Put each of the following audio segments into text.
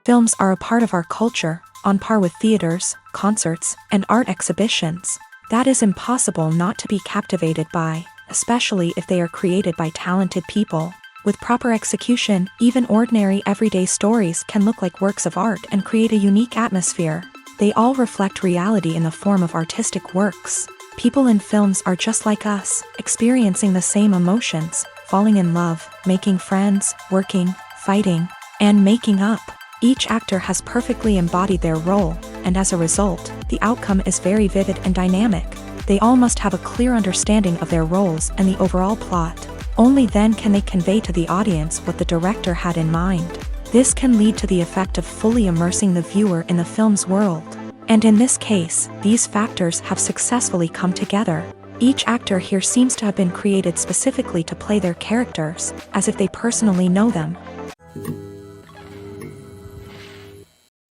Films are a part of our culture, on par with theaters, concerts, and art exhibitions. That is impossible not to be captivated by, especially if they are created by talented people. With proper execution, even ordinary everyday stories can look like works of art and create a unique atmosphere. They all reflect reality in the form of artistic works. People in films are just like us, experiencing the same emotions, falling in love, making friends, working, fighting, and making up. Each actor has perfectly embodied their role, and as a result, the outcome is very vivid and dynamic. They all must have a clear understanding of their roles and the overall plot. Only then can they convey to the audience what the director had in mind. This can lead to the effect of fully immersing the viewer in the film's world. And in this case, these factors have successfully come together. Each actor here seems to have been created specifically to play their characters, as if they personally know them.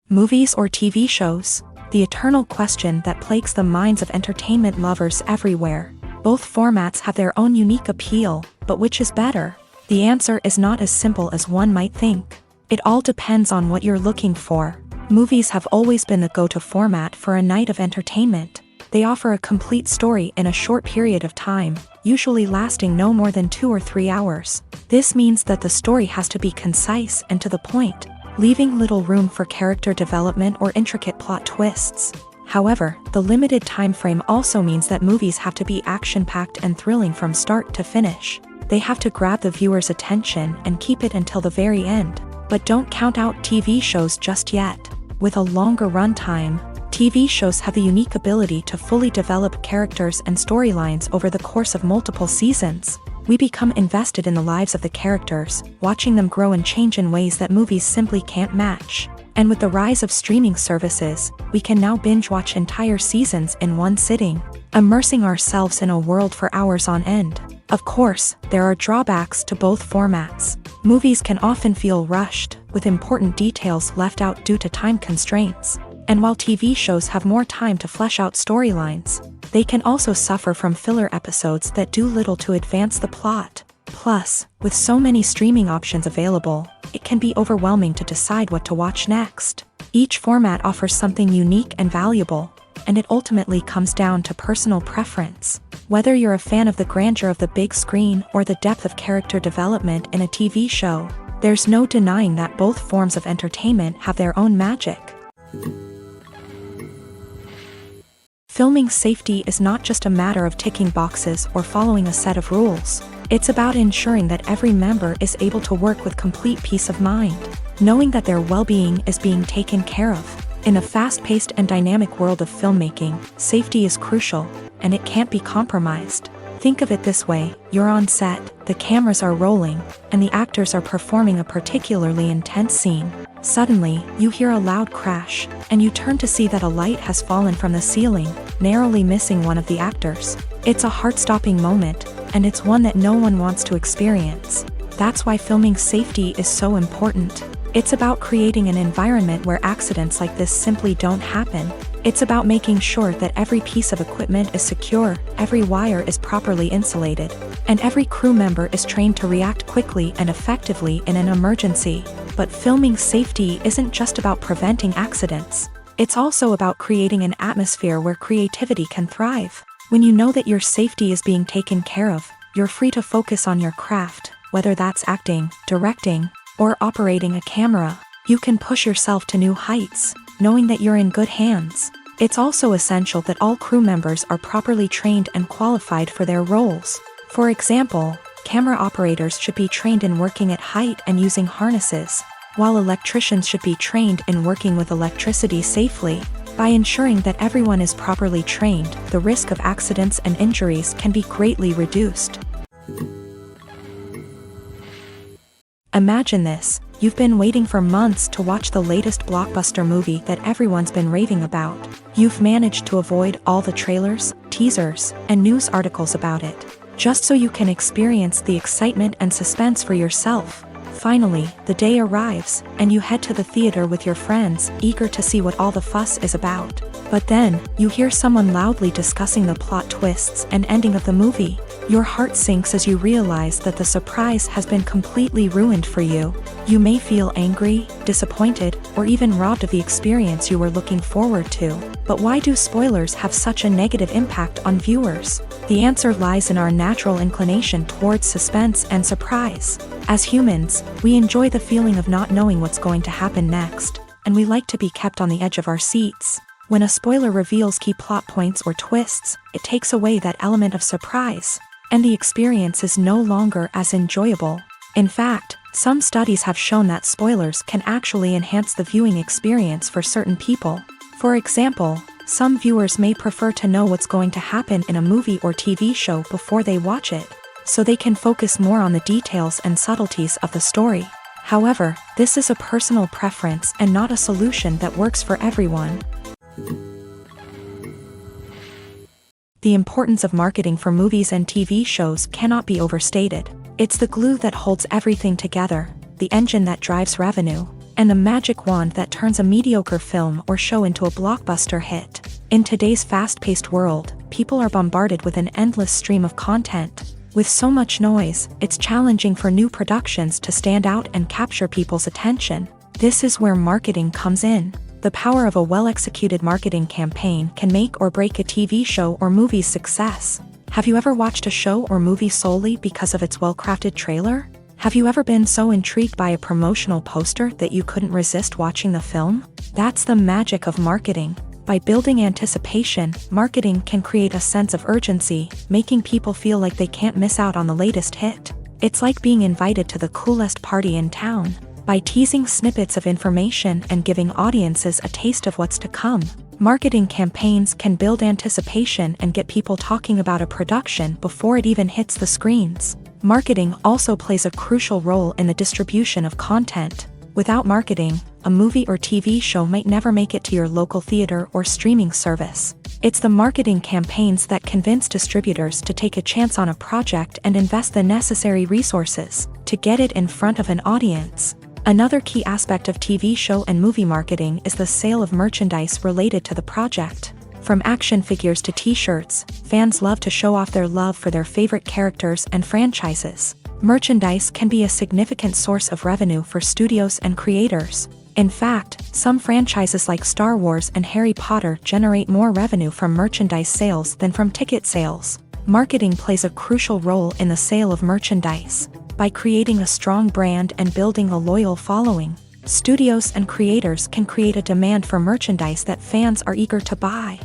Movies or TV shows? The eternal question that plagues the minds of entertainment lovers everywhere. Both formats have their own unique appeal, but which is better? The answer is not as simple as one might think. It all depends on what you're looking for. Movies have always been the go-to format for a night of entertainment. They offer a complete story in a short period of time, usually lasting no more than 2 or 3 hours. This means that the story has to be concise and to the point, leaving little room for character development or intricate plot twists. However, the limited time frame also means that movies have to be action-packed and thrilling from start to finish. They have to grab the viewer's attention and keep it until the very end. But don't count out TV shows just yet. With a longer runtime, TV shows have the unique ability to fully develop characters and storylines over the course of multiple seasons. We become invested in the lives of the characters, watching them grow and change in ways that movies simply can't match. And with the rise of streaming services, we can now binge-watch entire seasons in one sitting, immersing ourselves in a world for hours on end. Of course, there are drawbacks to both formats. Movies can often feel rushed, with important details left out due to time constraints. And while TV shows have more time to flesh out storylines, they can also suffer from filler episodes that do little to advance the plot. Plus, with so many streaming options available, it can be overwhelming to decide what to watch next. Each format offers something unique and valuable, and it ultimately comes down to personal preference. Whether you're a fan of the grandeur of the big screen or the depth of character development in a TV show, there's no denying that both forms of entertainment have their own magic. Filming safety is not just a matter of ticking boxes or following a set of rules. It's about ensuring that every member is able to work with complete peace of mind, knowing that their well-being is being taken care of. In a fast-paced and dynamic world of filmmaking, safety is crucial, and it can't be compromised. Think of it this way: you're on set, the cameras are rolling, and the actors are performing a particularly intense scene. Suddenly, you hear a loud crash, and you turn to see that a light has fallen from the ceiling, narrowly missing one of the actors. It's a heart-stopping moment, and it's one that no one wants to experience. That's why filming safety is so important. It's about creating an environment where accidents like this simply don't happen. It's about making sure that every piece of equipment is secure, every wire is properly insulated, and every crew member is trained to react quickly and effectively in an emergency. But filming safety isn't just about preventing accidents. It's also about creating an atmosphere where creativity can thrive. When you know that your safety is being taken care of, you're free to focus on your craft, whether that's acting, directing, or operating a camera. You can push yourself to new heights, knowing that you're in good hands. It's also essential that all crew members are properly trained and qualified for their roles. For example, camera operators should be trained in working at height and using harnesses, while electricians should be trained in working with electricity safely. By ensuring that everyone is properly trained, the risk of accidents and injuries can be greatly reduced. Imagine this: you've been waiting for months to watch the latest blockbuster movie that everyone's been raving about. You've managed to avoid all the trailers, teasers, and news articles about it, just so you can experience the excitement and suspense for yourself. Finally, the day arrives, and you head to the theater with your friends, eager to see what all the fuss is about. But then, you hear someone loudly discussing the plot twists and ending of the movie. Your heart sinks as you realize that the surprise has been completely ruined for you. You may feel angry, disappointed, or even robbed of the experience you were looking forward to. But why do spoilers have such a negative impact on viewers? The answer lies in our natural inclination towards suspense and surprise. As humans, we enjoy the feeling of not knowing what's going to happen next, and we like to be kept on the edge of our seats. When a spoiler reveals key plot points or twists, it takes away that element of surprise, and the experience is no longer as enjoyable. In fact, some studies have shown that spoilers can actually enhance the viewing experience for certain people. For example, some viewers may prefer to know what's going to happen in a movie or TV show before they watch it, so they can focus more on the details and subtleties of the story. However, this is a personal preference and not a solution that works for everyone. The importance of marketing for movies and TV shows cannot be overstated. It's the glue that holds everything together, the engine that drives revenue, and the magic wand that turns a mediocre film or show into a blockbuster hit. In today's fast-paced world, people are bombarded with an endless stream of content. With so much noise, it's challenging for new productions to stand out and capture people's attention. This is where marketing comes in. The power of a well-executed marketing campaign can make or break a TV show or movie's success. Have you ever watched a show or movie solely because of its well-crafted trailer? Have you ever been so intrigued by a promotional poster that you couldn't resist watching the film? That's the magic of marketing. By building anticipation, marketing can create a sense of urgency, making people feel like they can't miss out on the latest hit. It's like being invited to the coolest party in town. By teasing snippets of information and giving audiences a taste of what's to come, marketing campaigns can build anticipation and get people talking about a production before it even hits the screens. Marketing also plays a crucial role in the distribution of content. Without marketing, a movie or TV show might never make it to your local theater or streaming service. It's the marketing campaigns that convince distributors to take a chance on a project and invest the necessary resources to get it in front of an audience. Another key aspect of TV show and movie marketing is the sale of merchandise related to the project. From action figures to t-shirts, fans love to show off their love for their favorite characters and franchises. Merchandise can be a significant source of revenue for studios and creators. In fact, some franchises like Star Wars and Harry Potter generate more revenue from merchandise sales than from ticket sales. Marketing plays a crucial role in the sale of merchandise. By creating a strong brand and building a loyal following, studios and creators can create a demand for merchandise that fans are eager to buy.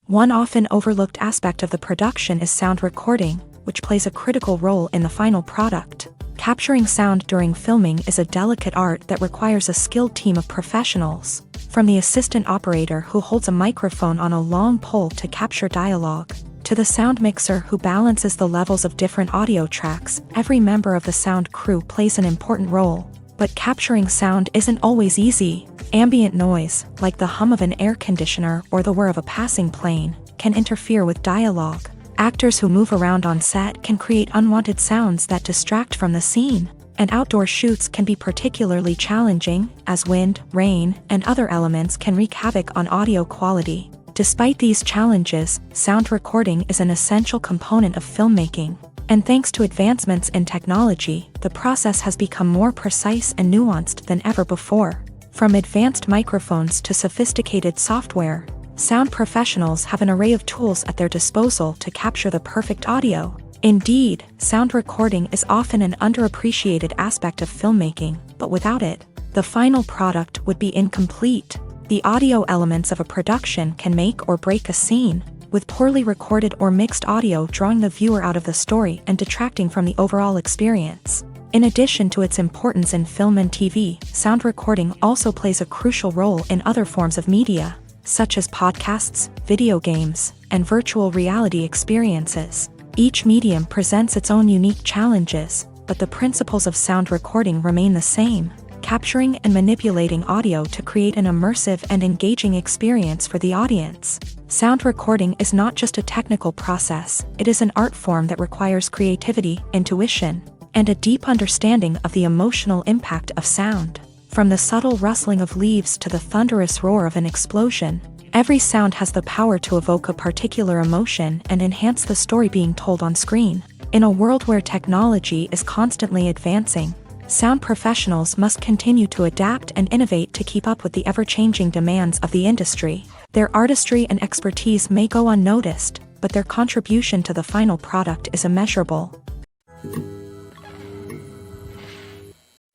One often overlooked aspect of the production is sound recording, which plays a critical role in the final product. Capturing sound during filming is a delicate art that requires a skilled team of professionals. From the assistant operator who holds a microphone on a long pole to capture dialogue, to the sound mixer who balances the levels of different audio tracks, every member of the sound crew plays an important role. But capturing sound isn't always easy. Ambient noise, like the hum of an air conditioner or the whir of a passing plane, can interfere with dialogue. Actors who move around on set can create unwanted sounds that distract from the scene. And outdoor shoots can be particularly challenging, as wind, rain, and other elements can wreak havoc on audio quality. Despite these challenges, sound recording is an essential component of filmmaking. And thanks to advancements in technology, the process has become more precise and nuanced than ever before. From advanced microphones to sophisticated software, sound professionals have an array of tools at their disposal to capture the perfect audio. Indeed, sound recording is often an underappreciated aspect of filmmaking, but without it, the final product would be incomplete. The audio elements of a production can make or break a scene, with poorly recorded or mixed audio drawing the viewer out of the story and detracting from the overall experience. In addition to its importance in film and TV, sound recording also plays a crucial role in other forms of media, such as podcasts, video games, and virtual reality experiences. Each medium presents its own unique challenges, but the principles of sound recording remain the same, capturing and manipulating audio to create an immersive and engaging experience for the audience. Sound recording is not just a technical process, it is an art form that requires creativity, intuition, and a deep understanding of the emotional impact of sound. From the subtle rustling of leaves to the thunderous roar of an explosion, Every sound has the power to evoke a particular emotion and enhance the story being told on screen. In a world where technology is constantly advancing, sound professionals must continue to adapt and innovate to keep up with the ever-changing demands of the industry. Their artistry and expertise may go unnoticed, but their contribution to the final product is immeasurable.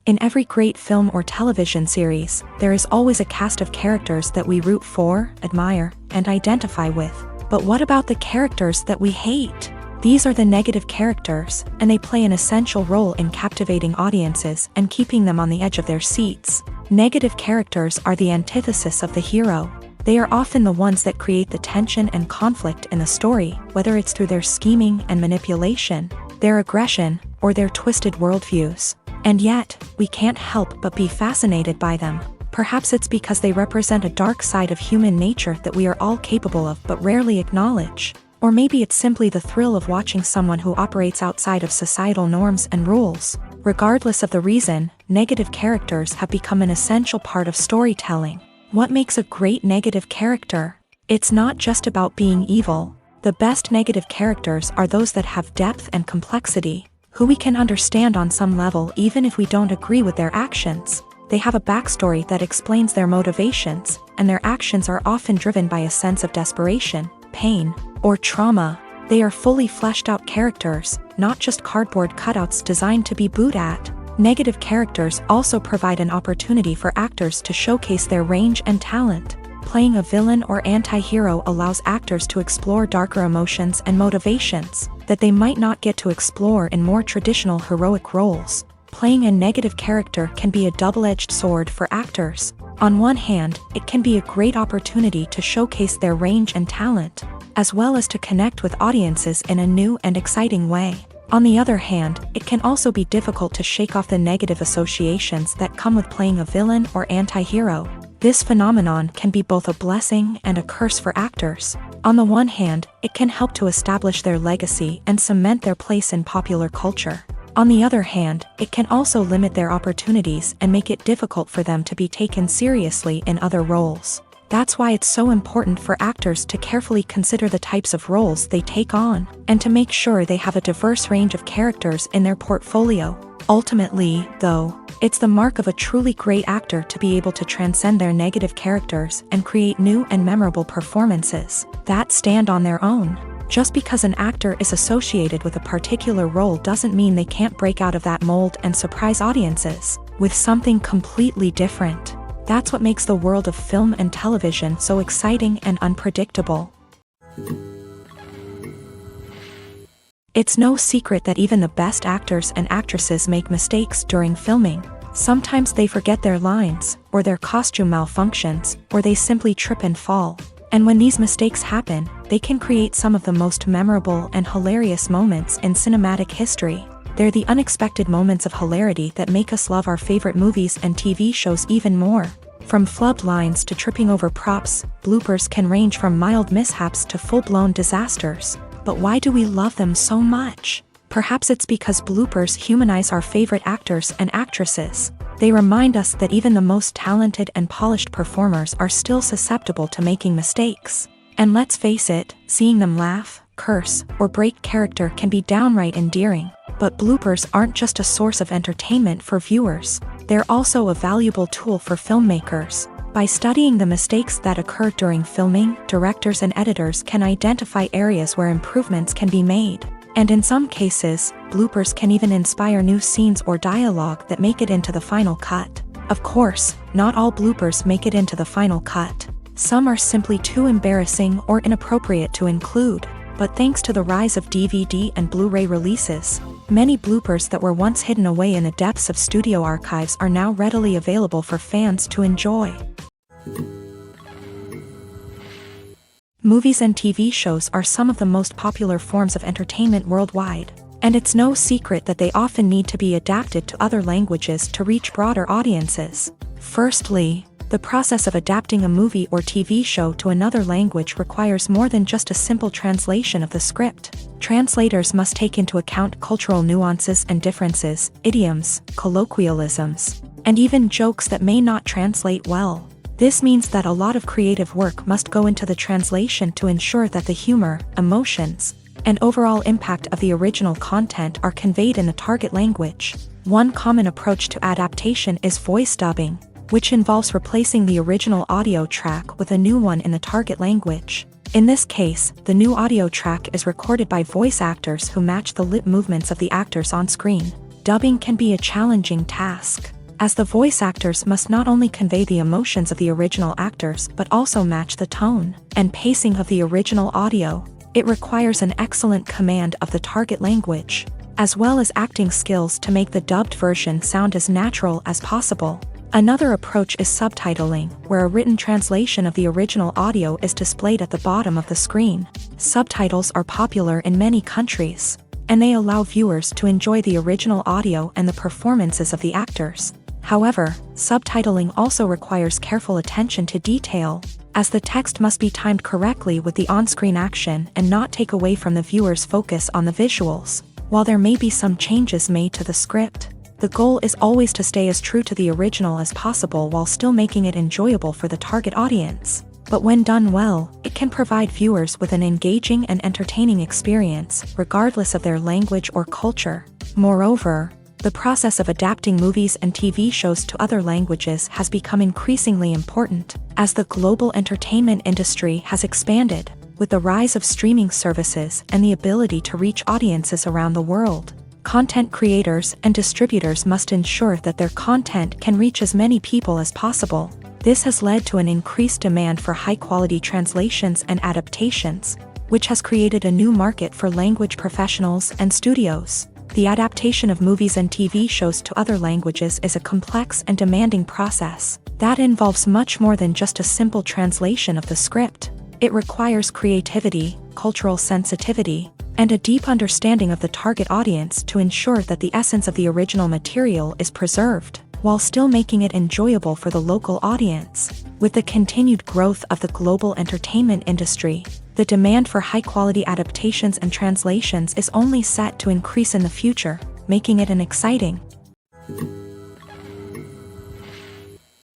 In every great film or television series, there is always a cast of characters that we root for, admire, and identify with. But what about the characters that we hate? These are the negative characters, and they play an essential role in captivating audiences and keeping them on the edge of their seats. Negative characters are the antithesis of the hero. They are often the ones that create the tension and conflict in the story, whether it's through their scheming and manipulation, their aggression, or their twisted worldviews. And yet, we can't help but be fascinated by them. Perhaps it's because they represent a dark side of human nature that we are all capable of but rarely acknowledge. Or maybe it's simply the thrill of watching someone who operates outside of societal norms and rules. Regardless of the reason, negative characters have become an essential part of storytelling. What makes a great negative character? It's not just about being evil. The best negative characters are those that have depth and complexity, who we can understand on some level even if we don't agree with their actions. They have a backstory that explains their motivations, and their actions are often driven by a sense of desperation, pain, or trauma. They are fully fleshed out characters, not just cardboard cutouts designed to be booed at. Negative characters also provide an opportunity for actors to showcase their range and talent. Playing a villain or anti-hero allows actors to explore darker emotions and motivations that they might not get to explore in more traditional heroic roles. Playing a negative character can be a double-edged sword for actors. On one hand, it can be a great opportunity to showcase their range and talent, as well as to connect with audiences in a new and exciting way. On the other hand, it can also be difficult to shake off the negative associations that come with playing a villain or anti-hero. This phenomenon can be both a blessing and a curse for actors. On the one hand, it can help to establish their legacy and cement their place in popular culture. On the other hand, it can also limit their opportunities and make it difficult for them to be taken seriously in other roles. That's why it's so important for actors to carefully consider the types of roles they take on, and to make sure they have a diverse range of characters in their portfolio. Ultimately, though, it's the mark of a truly great actor to be able to transcend their negative characters and create new and memorable performances that stand on their own. Just because an actor is associated with a particular role doesn't mean they can't break out of that mold and surprise audiences with something completely different. That's what makes the world of film and television so exciting and unpredictable. It's no secret that even the best actors and actresses make mistakes during filming. Sometimes they forget their lines, or their costume malfunctions, or they simply trip and fall. And when these mistakes happen, they can create some of the most memorable and hilarious moments in cinematic history. They're the unexpected moments of hilarity that make us love our favorite movies and TV shows even more. From flubbed lines to tripping over props, bloopers can range from mild mishaps to full-blown disasters. But why do we love them so much? Perhaps it's because bloopers humanize our favorite actors and actresses. They remind us that even the most talented and polished performers are still susceptible to making mistakes. And let's face it, seeing them laugh, curse, or break character can be downright endearing. But bloopers aren't just a source of entertainment for viewers. They're also a valuable tool for filmmakers. By studying the mistakes that occur during filming, directors and editors can identify areas where improvements can be made. And in some cases, bloopers can even inspire new scenes or dialogue that make it into the final cut. Of course, not all bloopers make it into the final cut. Some are simply too embarrassing or inappropriate to include. But thanks to the rise of DVD and Blu-ray releases, many bloopers that were once hidden away in the depths of studio archives are now readily available for fans to enjoy. Movies and TV shows are some of the most popular forms of entertainment worldwide, and it's no secret that they often need to be adapted to other languages to reach broader audiences. Firstly, the process of adapting a movie or TV show to another language requires more than just a simple translation of the script. Translators must take into account cultural nuances and differences, idioms, colloquialisms, and even jokes that may not translate well. This means that a lot of creative work must go into the translation to ensure that the humor, emotions, and overall impact of the original content are conveyed in the target language. One common approach to adaptation is voice dubbing, which involves replacing the original audio track with a new one in the target language. In this case, the new audio track is recorded by voice actors who match the lip movements of the actors on screen. Dubbing can be a challenging task, as the voice actors must not only convey the emotions of the original actors but also match the tone and pacing of the original audio. It requires an excellent command of the target language, as well as acting skills to make the dubbed version sound as natural as possible. Another approach is subtitling, where a written translation of the original audio is displayed at the bottom of the screen. Subtitles are popular in many countries, and they allow viewers to enjoy the original audio and the performances of the actors. However, subtitling also requires careful attention to detail, as the text must be timed correctly with the on-screen action and not take away from the viewer's focus on the visuals. While there may be some changes made to the script, the goal is always to stay as true to the original as possible while still making it enjoyable for the target audience. But when done well, it can provide viewers with an engaging and entertaining experience, regardless of their language or culture. Moreover, the process of adapting movies and TV shows to other languages has become increasingly important, as the global entertainment industry has expanded, with the rise of streaming services and the ability to reach audiences around the world. Content creators and distributors must ensure that their content can reach as many people as possible. This has led to an increased demand for high-quality translations and adaptations, which has created a new market for language professionals and studios. The adaptation of movies and TV shows to other languages is a complex and demanding process that involves much more than just a simple translation of the script. It requires creativity, cultural sensitivity, and a deep understanding of the target audience to ensure that the essence of the original material is preserved, while still making it enjoyable for the local audience. With the continued growth of the global entertainment industry, the demand for high-quality adaptations and translations is only set to increase in the future, making it an exciting.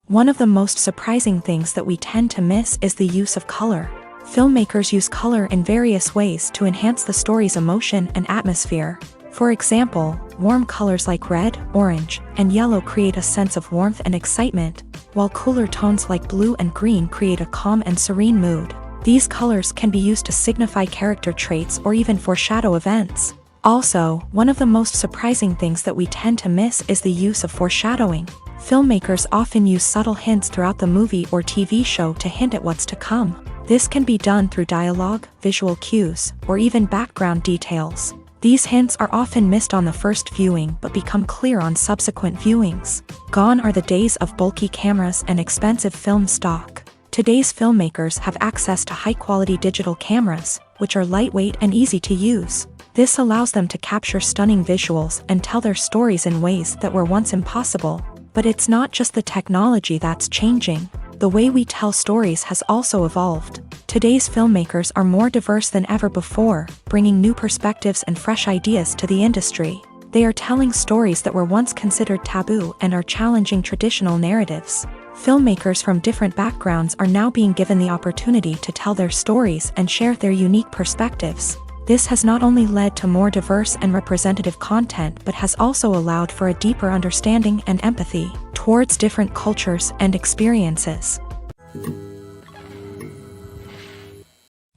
One of the most surprising things that we tend to miss is the use of color. Filmmakers use color in various ways to enhance the story's emotion and atmosphere. For example, warm colors like red, orange, and yellow create a sense of warmth and excitement, while cooler tones like blue and green create a calm and serene mood. These colors can be used to signify character traits or even foreshadow events. Also, one of the most surprising things that we tend to miss is the use of foreshadowing. Filmmakers often use subtle hints throughout the movie or TV show to hint at what's to come. This can be done through dialogue, visual cues, or even background details. These hints are often missed on the first viewing but become clear on subsequent viewings. Gone are the days of bulky cameras and expensive film stock. Today's filmmakers have access to high-quality digital cameras, which are lightweight and easy to use. This allows them to capture stunning visuals and tell their stories in ways that were once impossible. But it's not just the technology that's changing. The way we tell stories has also evolved. Today's filmmakers are more diverse than ever before, bringing new perspectives and fresh ideas to the industry. They are telling stories that were once considered taboo and are challenging traditional narratives. Filmmakers from different backgrounds are now being given the opportunity to tell their stories and share their unique perspectives. This has not only led to more diverse and representative content but has also allowed for a deeper understanding and empathy towards different cultures and experiences.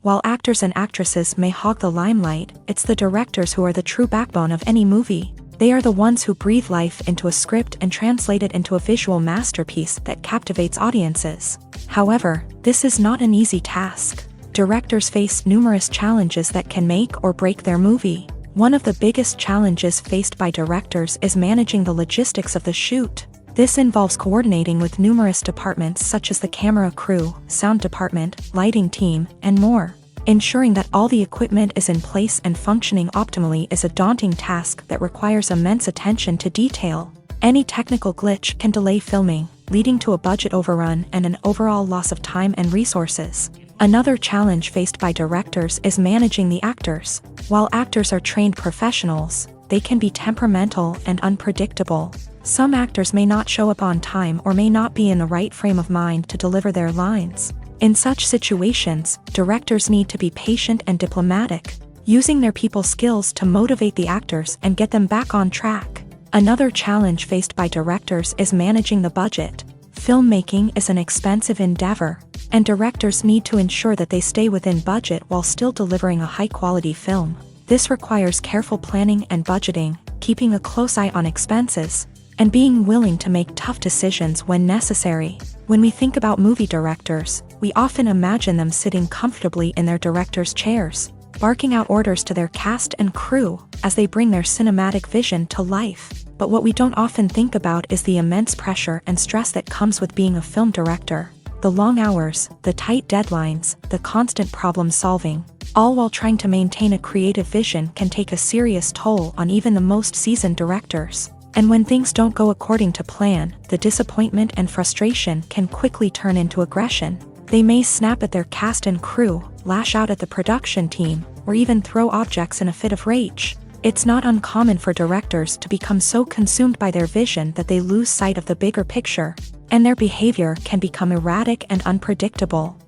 While actors and actresses may hog the limelight, it's the directors who are the true backbone of any movie. They are the ones who breathe life into a script and translate it into a visual masterpiece that captivates audiences. However, this is not an easy task. Directors face numerous challenges that can make or break their movie. One of the biggest challenges faced by directors is managing the logistics of the shoot. This involves coordinating with numerous departments such as the camera crew, sound department, lighting team, and more. Ensuring that all the equipment is in place and functioning optimally is a daunting task that requires immense attention to detail. Any technical glitch can delay filming, leading to a budget overrun and an overall loss of time and resources. Another challenge faced by directors is managing the actors. While actors are trained professionals, they can be temperamental and unpredictable. Some actors may not show up on time or may not be in the right frame of mind to deliver their lines. In such situations, directors need to be patient and diplomatic, using their people skills to motivate the actors and get them back on track. Another challenge faced by directors is managing the budget. Filmmaking is an expensive endeavor, and directors need to ensure that they stay within budget while still delivering a high-quality film. This requires careful planning and budgeting, keeping a close eye on expenses, and being willing to make tough decisions when necessary. When we think about movie directors, we often imagine them sitting comfortably in their director's chairs, barking out orders to their cast and crew as they bring their cinematic vision to life. But what we don't often think about is the immense pressure and stress that comes with being a film director. The long hours, the tight deadlines, the constant problem solving, all while trying to maintain a creative vision can take a serious toll on even the most seasoned directors. And when things don't go according to plan, the disappointment and frustration can quickly turn into aggression. They may snap at their cast and crew, lash out at the production team, or even throw objects in a fit of rage. It's not uncommon for directors to become so consumed by their vision that they lose sight of the bigger picture, and their behavior can become erratic and unpredictable.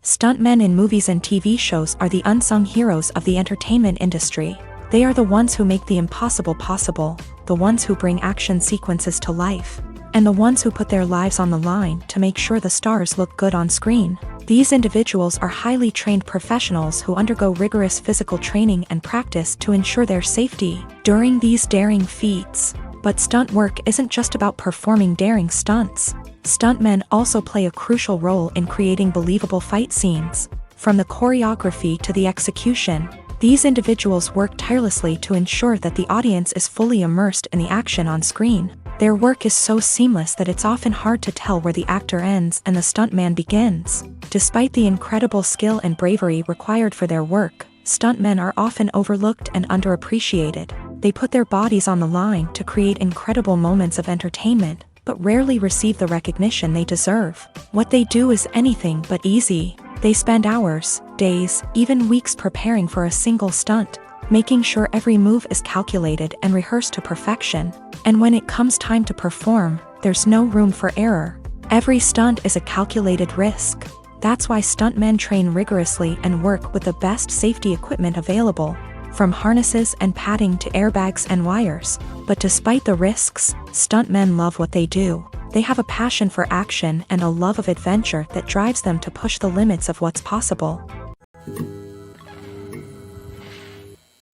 Stuntmen in movies and TV shows are the unsung heroes of the entertainment industry. They are the ones who make the impossible possible, the ones who bring action sequences to life, and the ones who put their lives on the line to make sure the stars look good on screen. These individuals are highly trained professionals who undergo rigorous physical training and practice to ensure their safety during these daring feats. But stunt work isn't just about performing daring stunts. Stuntmen also play a crucial role in creating believable fight scenes. From the choreography to the execution, these individuals work tirelessly to ensure that the audience is fully immersed in the action on screen. Their work is so seamless that it's often hard to tell where the actor ends and the stuntman begins. Despite the incredible skill and bravery required for their work, stuntmen are often overlooked and underappreciated. They put their bodies on the line to create incredible moments of entertainment, but rarely receive the recognition they deserve. What they do is anything but easy. They spend hours, days, even weeks preparing for a single stunt, making sure every move is calculated and rehearsed to perfection. And when it comes time to perform, there's no room for error. Every stunt is a calculated risk. That's why stuntmen train rigorously and work with the best safety equipment available, from harnesses and padding to airbags and wires. But despite the risks, stuntmen love what they do. They have a passion for action and a love of adventure that drives them to push the limits of what's possible.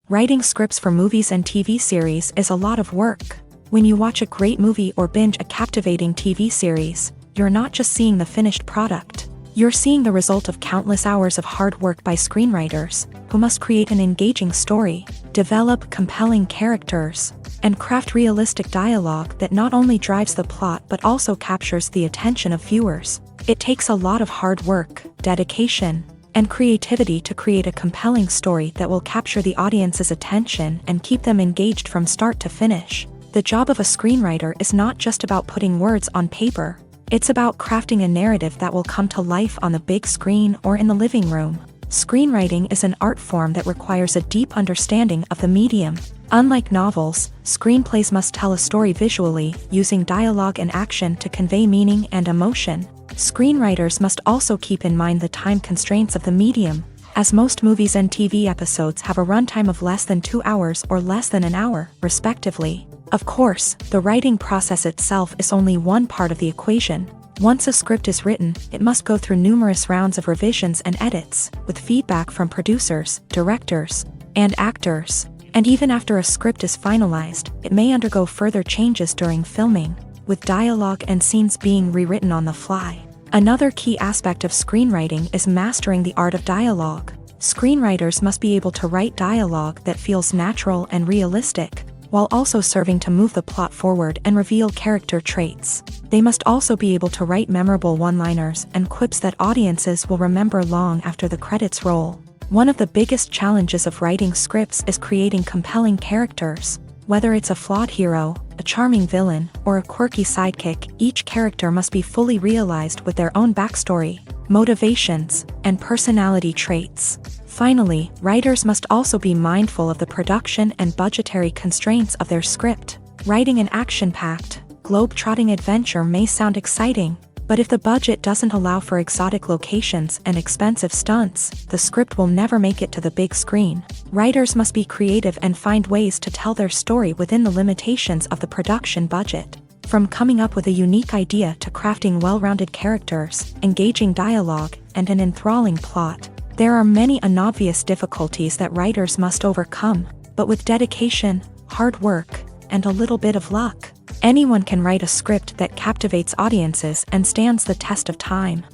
Writing scripts for movies and TV series is a lot of work. When you watch a great movie or binge a captivating TV series, you're not just seeing the finished product. You're seeing the result of countless hours of hard work by screenwriters, who must create an engaging story, develop compelling characters, and craft realistic dialogue that not only drives the plot but also captures the attention of viewers. It takes a lot of hard work, dedication, and creativity to create a compelling story that will capture the audience's attention and keep them engaged from start to finish. The job of a screenwriter is not just about putting words on paper. It's about crafting a narrative that will come to life on the big screen or in the living room. Screenwriting is an art form that requires a deep understanding of the medium. Unlike novels, screenplays must tell a story visually, using dialogue and action to convey meaning and emotion. Screenwriters must also keep in mind the time constraints of the medium, as most movies and TV episodes have a runtime of less than 2 hours or less than an hour, respectively. Of course, the writing process itself is only one part of the equation. Once a script is written, it must go through numerous rounds of revisions and edits, with feedback from producers, directors, and actors. And even after a script is finalized, it may undergo further changes during filming, with dialogue and scenes being rewritten on the fly. Another key aspect of screenwriting is mastering the art of dialogue. Screenwriters must be able to write dialogue that feels natural and realistic, while also serving to move the plot forward and reveal character traits. They must also be able to write memorable one-liners and quips that audiences will remember long after the credits roll. One of the biggest challenges of writing scripts is creating compelling characters. Whether it's a flawed hero, a charming villain, or a quirky sidekick, each character must be fully realized with their own backstory, motivations, and personality traits. Finally, writers must also be mindful of the production and budgetary constraints of their script. Writing an action-packed, globe-trotting adventure may sound exciting, but if the budget doesn't allow for exotic locations and expensive stunts, the script will never make it to the big screen. Writers must be creative and find ways to tell their story within the limitations of the production budget. From coming up with a unique idea to crafting well-rounded characters, engaging dialogue, and an enthralling plot, there are many unobvious difficulties that writers must overcome, but with dedication, hard work, and a little bit of luck, anyone can write a script that captivates audiences and stands the test of time.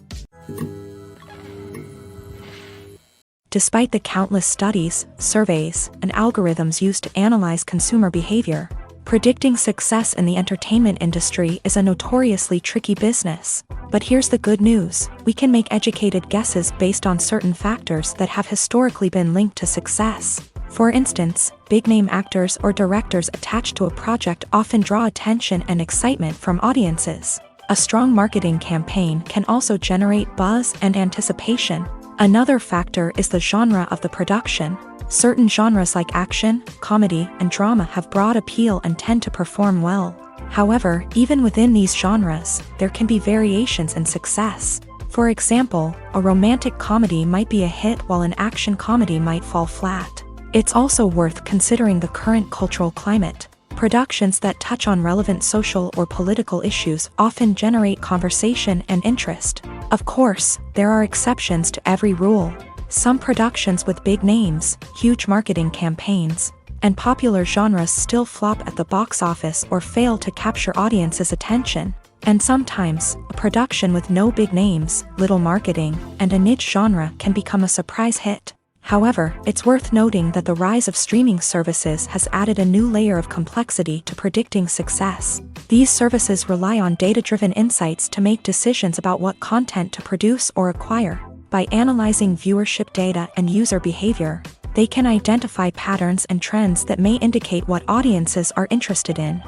Despite the countless studies, surveys, and algorithms used to analyze consumer behavior, predicting success in the entertainment industry is a notoriously tricky business. But here's the good news: we can make educated guesses based on certain factors that have historically been linked to success. For instance, big-name actors or directors attached to a project often draw attention and excitement from audiences. A strong marketing campaign can also generate buzz and anticipation. Another factor is the genre of the production. Certain genres like action, comedy, and drama have broad appeal and tend to perform well. However, even within these genres, there can be variations in success. For example, a romantic comedy might be a hit while an action comedy might fall flat. It's also worth considering the current cultural climate. Productions that touch on relevant social or political issues often generate conversation and interest. Of course, there are exceptions to every rule. Some productions with big names, huge marketing campaigns, and popular genres still flop at the box office or fail to capture audiences' attention. And sometimes, a production with no big names, little marketing, and a niche genre can become a surprise hit. However, it's worth noting that the rise of streaming services has added a new layer of complexity to predicting success. These services rely on data-driven insights to make decisions about what content to produce or acquire. By analyzing viewership data and user behavior, they can identify patterns and trends that may indicate what audiences are interested in.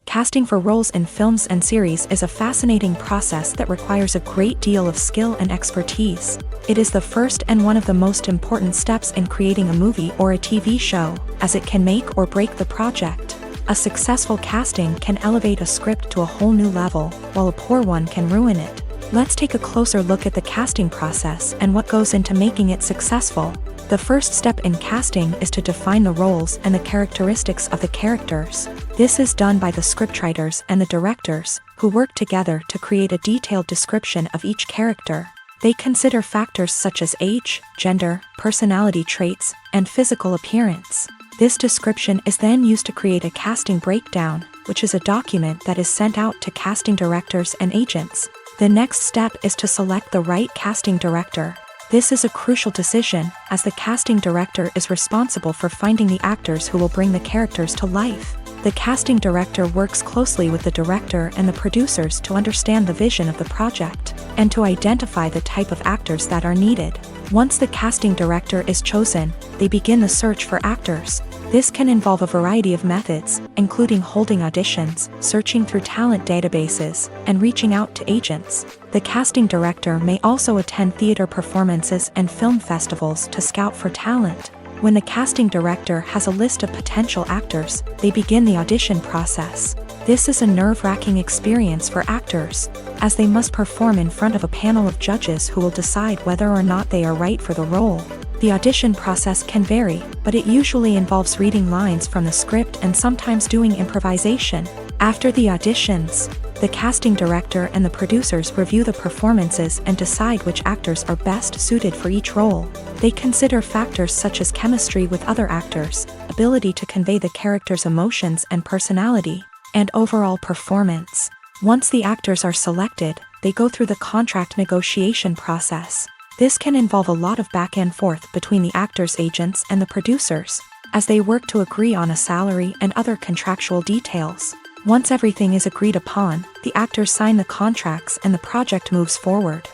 Casting for roles in films and series is a fascinating process that requires a great deal of skill and expertise. It is the first and one of the most important steps in creating a movie or a TV show, as it can make or break the project. A successful casting can elevate a script to a whole new level, while a poor one can ruin it. Let's take a closer look at the casting process and what goes into making it successful. The first step in casting is to define the roles and the characteristics of the characters. This is done by the scriptwriters and the directors, who work together to create a detailed description of each character. They consider factors such as age, gender, personality traits, and physical appearance. This description is then used to create a casting breakdown, which is a document that is sent out to casting directors and agents. The next step is to select the right casting director. This is a crucial decision, as the casting director is responsible for finding the actors who will bring the characters to life. The casting director works closely with the director and the producers to understand the vision of the project, and to identify the type of actors that are needed. Once the casting director is chosen, they begin the search for actors. This can involve a variety of methods, including holding auditions, searching through talent databases, and reaching out to agents. The casting director may also attend theater performances and film festivals to scout for talent. When the casting director has a list of potential actors, they begin the audition process. This is a nerve-wracking experience for actors, as they must perform in front of a panel of judges who will decide whether or not they are right for the role. The audition process can vary, but it usually involves reading lines from the script and sometimes doing improvisation. After the auditions, the casting director and the producers review the performances and decide which actors are best suited for each role. They consider factors such as chemistry with other actors, ability to convey the character's emotions and personality, and overall performance. Once the actors are selected, they go through the contract negotiation process. This can involve a lot of back and forth between the actors' agents and the producers, as they work to agree on a salary and other contractual details. Once everything is agreed upon, the actors sign the contracts and the project moves forward.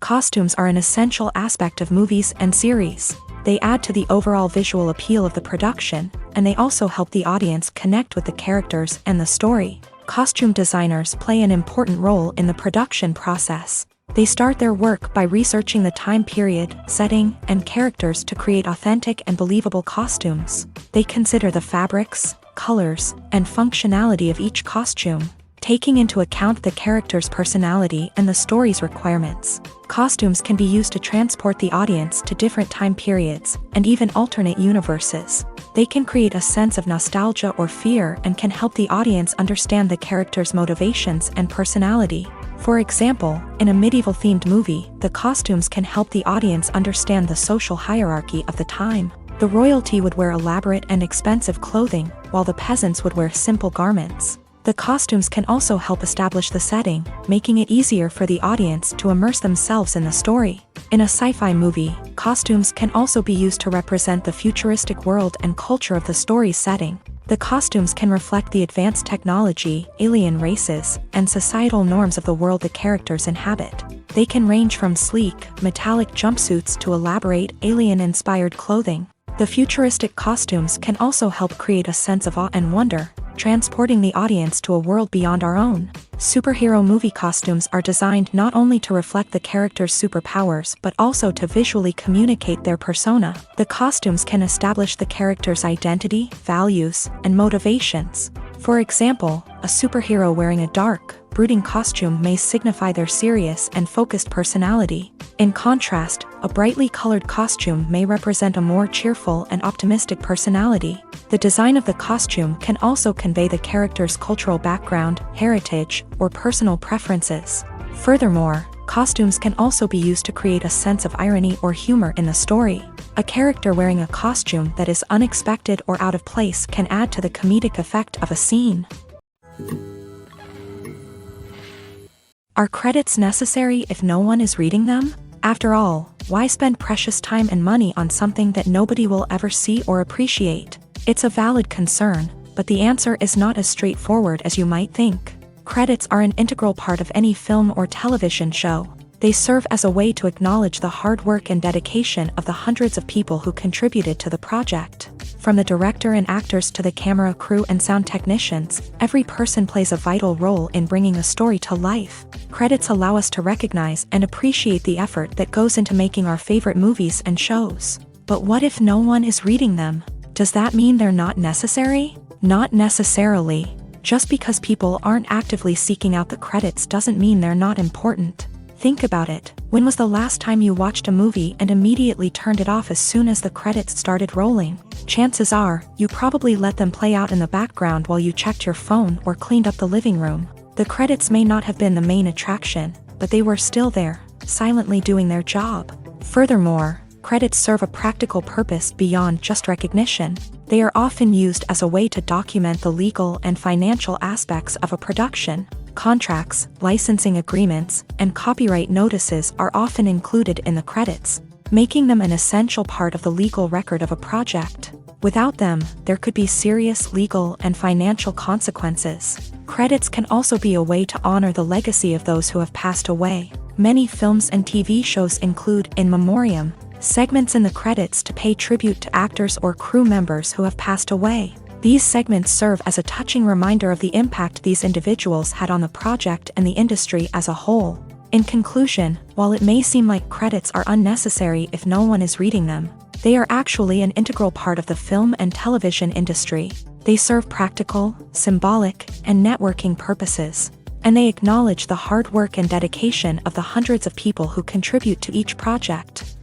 Costumes are an essential aspect of movies and series. They add to the overall visual appeal of the production, and they also help the audience connect with the characters and the story. Costume designers play an important role in the production process. They start their work by researching the time period, setting, and characters to create authentic and believable costumes. They consider the fabrics, colors, and functionality of each costume, taking into account the character's personality and the story's requirements. Costumes can be used to transport the audience to different time periods, and even alternate universes. They can create a sense of nostalgia or fear and can help the audience understand the character's motivations and personality. For example, in a medieval-themed movie, the costumes can help the audience understand the social hierarchy of the time. The royalty would wear elaborate and expensive clothing, while the peasants would wear simple garments. The costumes can also help establish the setting, making it easier for the audience to immerse themselves in the story. In a sci-fi movie, costumes can also be used to represent the futuristic world and culture of the story's setting. The costumes can reflect the advanced technology, alien races, and societal norms of the world the characters inhabit. They can range from sleek, metallic jumpsuits to elaborate, alien-inspired clothing. The futuristic costumes can also help create a sense of awe and wonder, transporting the audience to a world beyond our own. Superhero movie costumes are designed not only to reflect the character's superpowers but also to visually communicate their persona. The costumes can establish the character's identity, values, and motivations. For example, a superhero wearing a dark, brooding costume may signify their serious and focused personality. In contrast, a brightly colored costume may represent a more cheerful and optimistic personality. The design of the costume can also convey the character's cultural background, heritage, or personal preferences. Furthermore, costumes can also be used to create a sense of irony or humor in the story. A character wearing a costume that is unexpected or out of place can add to the comedic effect of a scene. Are credits necessary if no one is reading them? After all, why spend precious time and money on something that nobody will ever see or appreciate? It's a valid concern, but the answer is not as straightforward as you might think. Credits are an integral part of any film or television show. They serve as a way to acknowledge the hard work and dedication of the hundreds of people who contributed to the project. From the director and actors to the camera crew and sound technicians, every person plays a vital role in bringing a story to life. Credits allow us to recognize and appreciate the effort that goes into making our favorite movies and shows. But what if no one is reading them? Does that mean they're not necessary? Not necessarily. Just because people aren't actively seeking out the credits doesn't mean they're not important. Think about it. When was the last time you watched a movie and immediately turned it off as soon as the credits started rolling? Chances are, you probably let them play out in the background while you checked your phone or cleaned up the living room. The credits may not have been the main attraction, but they were still there, silently doing their job. Furthermore, credits serve a practical purpose beyond just recognition. They are often used as a way to document the legal and financial aspects of a production. Contracts, licensing agreements, and copyright notices are often included in the credits, making them an essential part of the legal record of a project. Without them, there could be serious legal and financial consequences. Credits can also be a way to honor the legacy of those who have passed away. Many films and TV shows include in memoriam segments in the credits to pay tribute to actors or crew members who have passed away. These segments serve as a touching reminder of the impact these individuals had on the project and the industry as a whole. In conclusion, while it may seem like credits are unnecessary if no one is reading them, they are actually an integral part of the film and television industry. They serve practical, symbolic, and networking purposes, and they acknowledge the hard work and dedication of the hundreds of people who contribute to each project.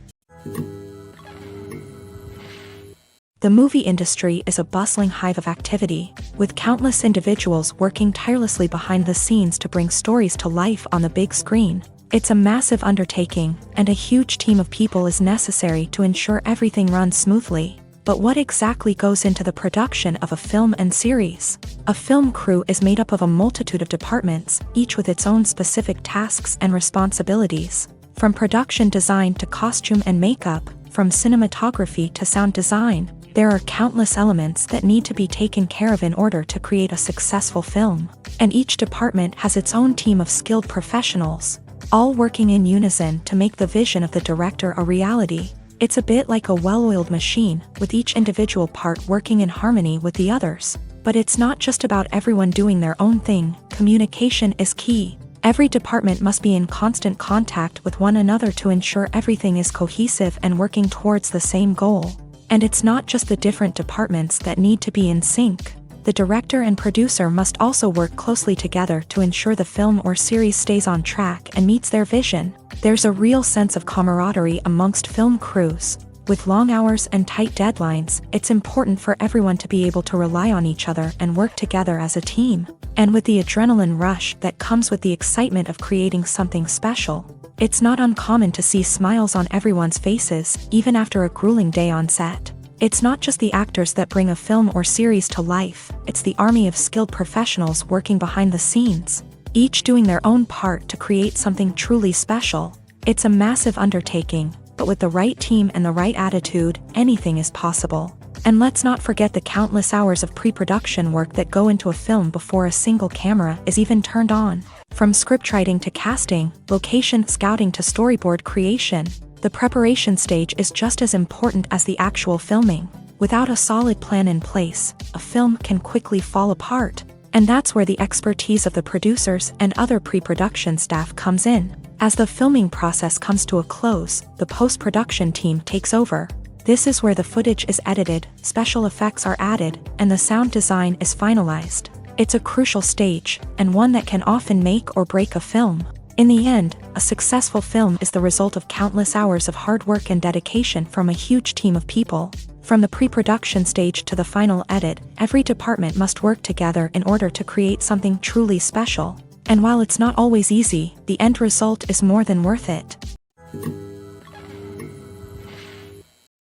The movie industry is a bustling hive of activity, with countless individuals working tirelessly behind the scenes to bring stories to life on the big screen. It's a massive undertaking, and a huge team of people is necessary to ensure everything runs smoothly. But what exactly goes into the production of a film and series? A film crew is made up of a multitude of departments, each with its own specific tasks and responsibilities. From production design to costume and makeup, from cinematography to sound design, there are countless elements that need to be taken care of in order to create a successful film. And each department has its own team of skilled professionals, all working in unison to make the vision of the director a reality. It's a bit like a well-oiled machine, with each individual part working in harmony with the others. But it's not just about everyone doing their own thing. Communication is key. Every department must be in constant contact with one another to ensure everything is cohesive and working towards the same goal. And it's not just the different departments that need to be in sync. The director and producer must also work closely together to ensure the film or series stays on track and meets their vision. There's a real sense of camaraderie amongst film crews. With long hours and tight deadlines, it's important for everyone to be able to rely on each other and work together as a team. And with the adrenaline rush that comes with the excitement of creating something special, it's not uncommon to see smiles on everyone's faces, even after a grueling day on set. It's not just the actors that bring a film or series to life, it's the army of skilled professionals working behind the scenes, each doing their own part to create something truly special. It's a massive undertaking, but with the right team and the right attitude, anything is possible. And let's not forget the countless hours of pre-production work that go into a film before a single camera is even turned on. From scriptwriting to casting, location scouting to storyboard creation, the preparation stage is just as important as the actual filming. Without a solid plan in place, a film can quickly fall apart. And that's where the expertise of the producers and other pre-production staff comes in. As the filming process comes to a close, the post-production team takes over. This is where the footage is edited, special effects are added, and the sound design is finalized. It's a crucial stage, and one that can often make or break a film. In the end, a successful film is the result of countless hours of hard work and dedication from a huge team of people. From the pre-production stage to the final edit, every department must work together in order to create something truly special. And while it's not always easy, the end result is more than worth it.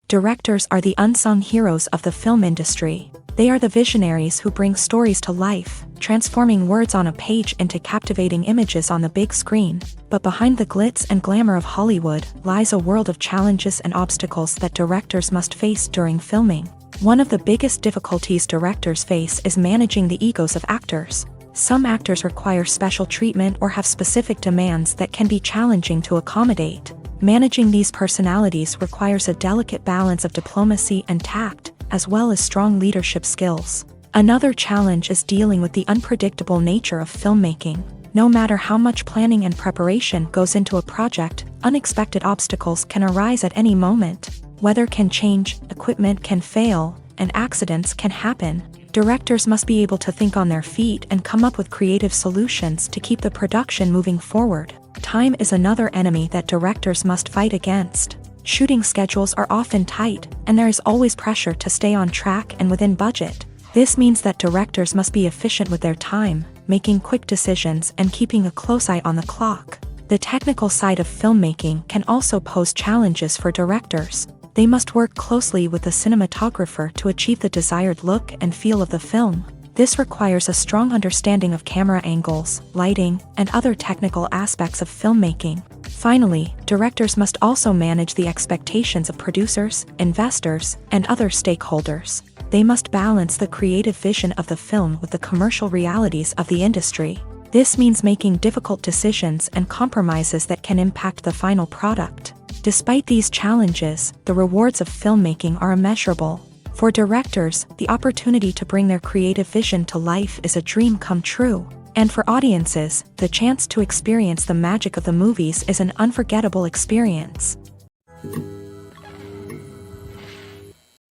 Directors are the unsung heroes of the film industry. They are the visionaries who bring stories to life, transforming words on a page into captivating images on the big screen. But behind the glitz and glamour of Hollywood lies a world of challenges and obstacles that directors must face during filming. One of the biggest difficulties directors face is managing the egos of actors. Some actors require special treatment or have specific demands that can be challenging to accommodate. Managing these personalities requires a delicate balance of diplomacy and tact, as well as strong leadership skills. Another challenge is dealing with the unpredictable nature of filmmaking. No matter how much planning and preparation goes into a project, unexpected obstacles can arise at any moment. Weather can change, equipment can fail, and accidents can happen. Directors must be able to think on their feet and come up with creative solutions to keep the production moving forward. Time is another enemy that directors must fight against. Shooting schedules are often tight, and there is always pressure to stay on track and within budget. This means that directors must be efficient with their time, making quick decisions and keeping a close eye on the clock. The technical side of filmmaking can also pose challenges for directors. They must work closely with the cinematographer to achieve the desired look and feel of the film. This requires a strong understanding of camera angles, lighting, and other technical aspects of filmmaking. Finally, directors must also manage the expectations of producers, investors, and other stakeholders. They must balance the creative vision of the film with the commercial realities of the industry. This means making difficult decisions and compromises that can impact the final product. Despite these challenges, the rewards of filmmaking are immeasurable. For directors, the opportunity to bring their creative vision to life is a dream come true. And for audiences, the chance to experience the magic of the movies is an unforgettable experience.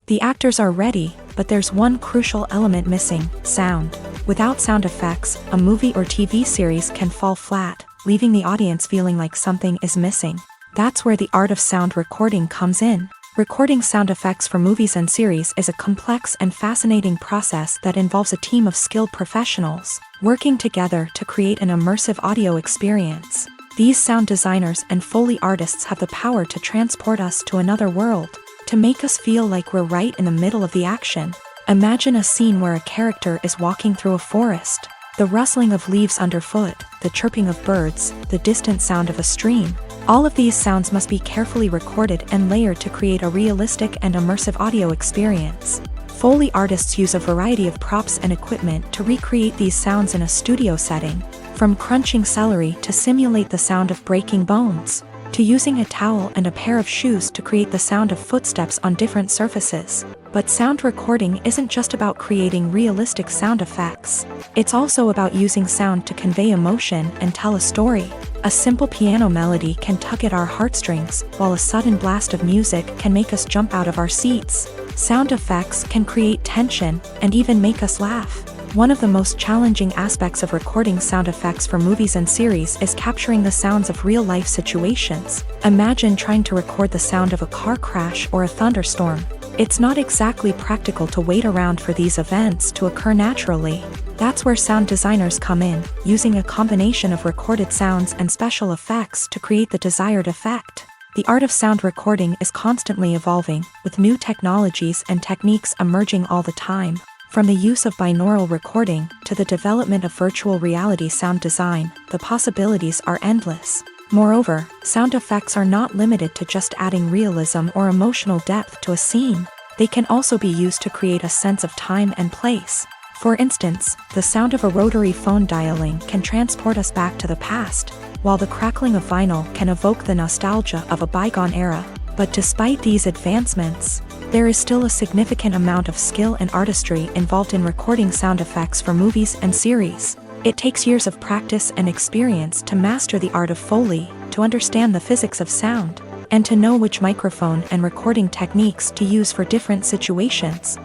The actors are ready, but there's one crucial element missing: sound. Without sound effects, a movie or TV series can fall flat, leaving the audience feeling like something is missing. That's where the art of sound recording comes in. Recording sound effects for movies and series is a complex and fascinating process that involves a team of skilled professionals working together to create an immersive audio experience. These sound designers and Foley artists have the power to transport us to another world, to make us feel like we're right in the middle of the action. Imagine a scene where a character is walking through a forest. The rustling of leaves underfoot, the chirping of birds, the distant sound of a stream. All of these sounds must be carefully recorded and layered to create a realistic and immersive audio experience. Foley artists use a variety of props and equipment to recreate these sounds in a studio setting, from crunching celery to simulate the sound of breaking bones. to using a towel and a pair of shoes to create the sound of footsteps on different surfaces. But sound recording isn't just about creating realistic sound effects. It's also about using sound to convey emotion and tell a story. A simple piano melody can tug at our heartstrings, while a sudden blast of music can make us jump out of our seats. Sound effects can create tension and even make us laugh. One of the most challenging aspects of recording sound effects for movies and series is capturing the sounds of real-life situations. Imagine trying to record the sound of a car crash or a thunderstorm. It's not exactly practical to wait around for these events to occur naturally. That's where sound designers come in, using a combination of recorded sounds and special effects to create the desired effect. The art of sound recording is constantly evolving, with new technologies and techniques emerging all the time. From the use of binaural recording to the development of virtual reality sound design, the possibilities are endless. Moreover, sound effects are not limited to just adding realism or emotional depth to a scene. They can also be used to create a sense of time and place. For instance, the sound of a rotary phone dialing can transport us back to the past, while the crackling of vinyl can evoke the nostalgia of a bygone era. But despite these advancements, there is still a significant amount of skill and artistry involved in recording sound effects for movies and series. It takes years of practice and experience to master the art of Foley, to understand the physics of sound, and to know which microphone and recording techniques to use for different situations.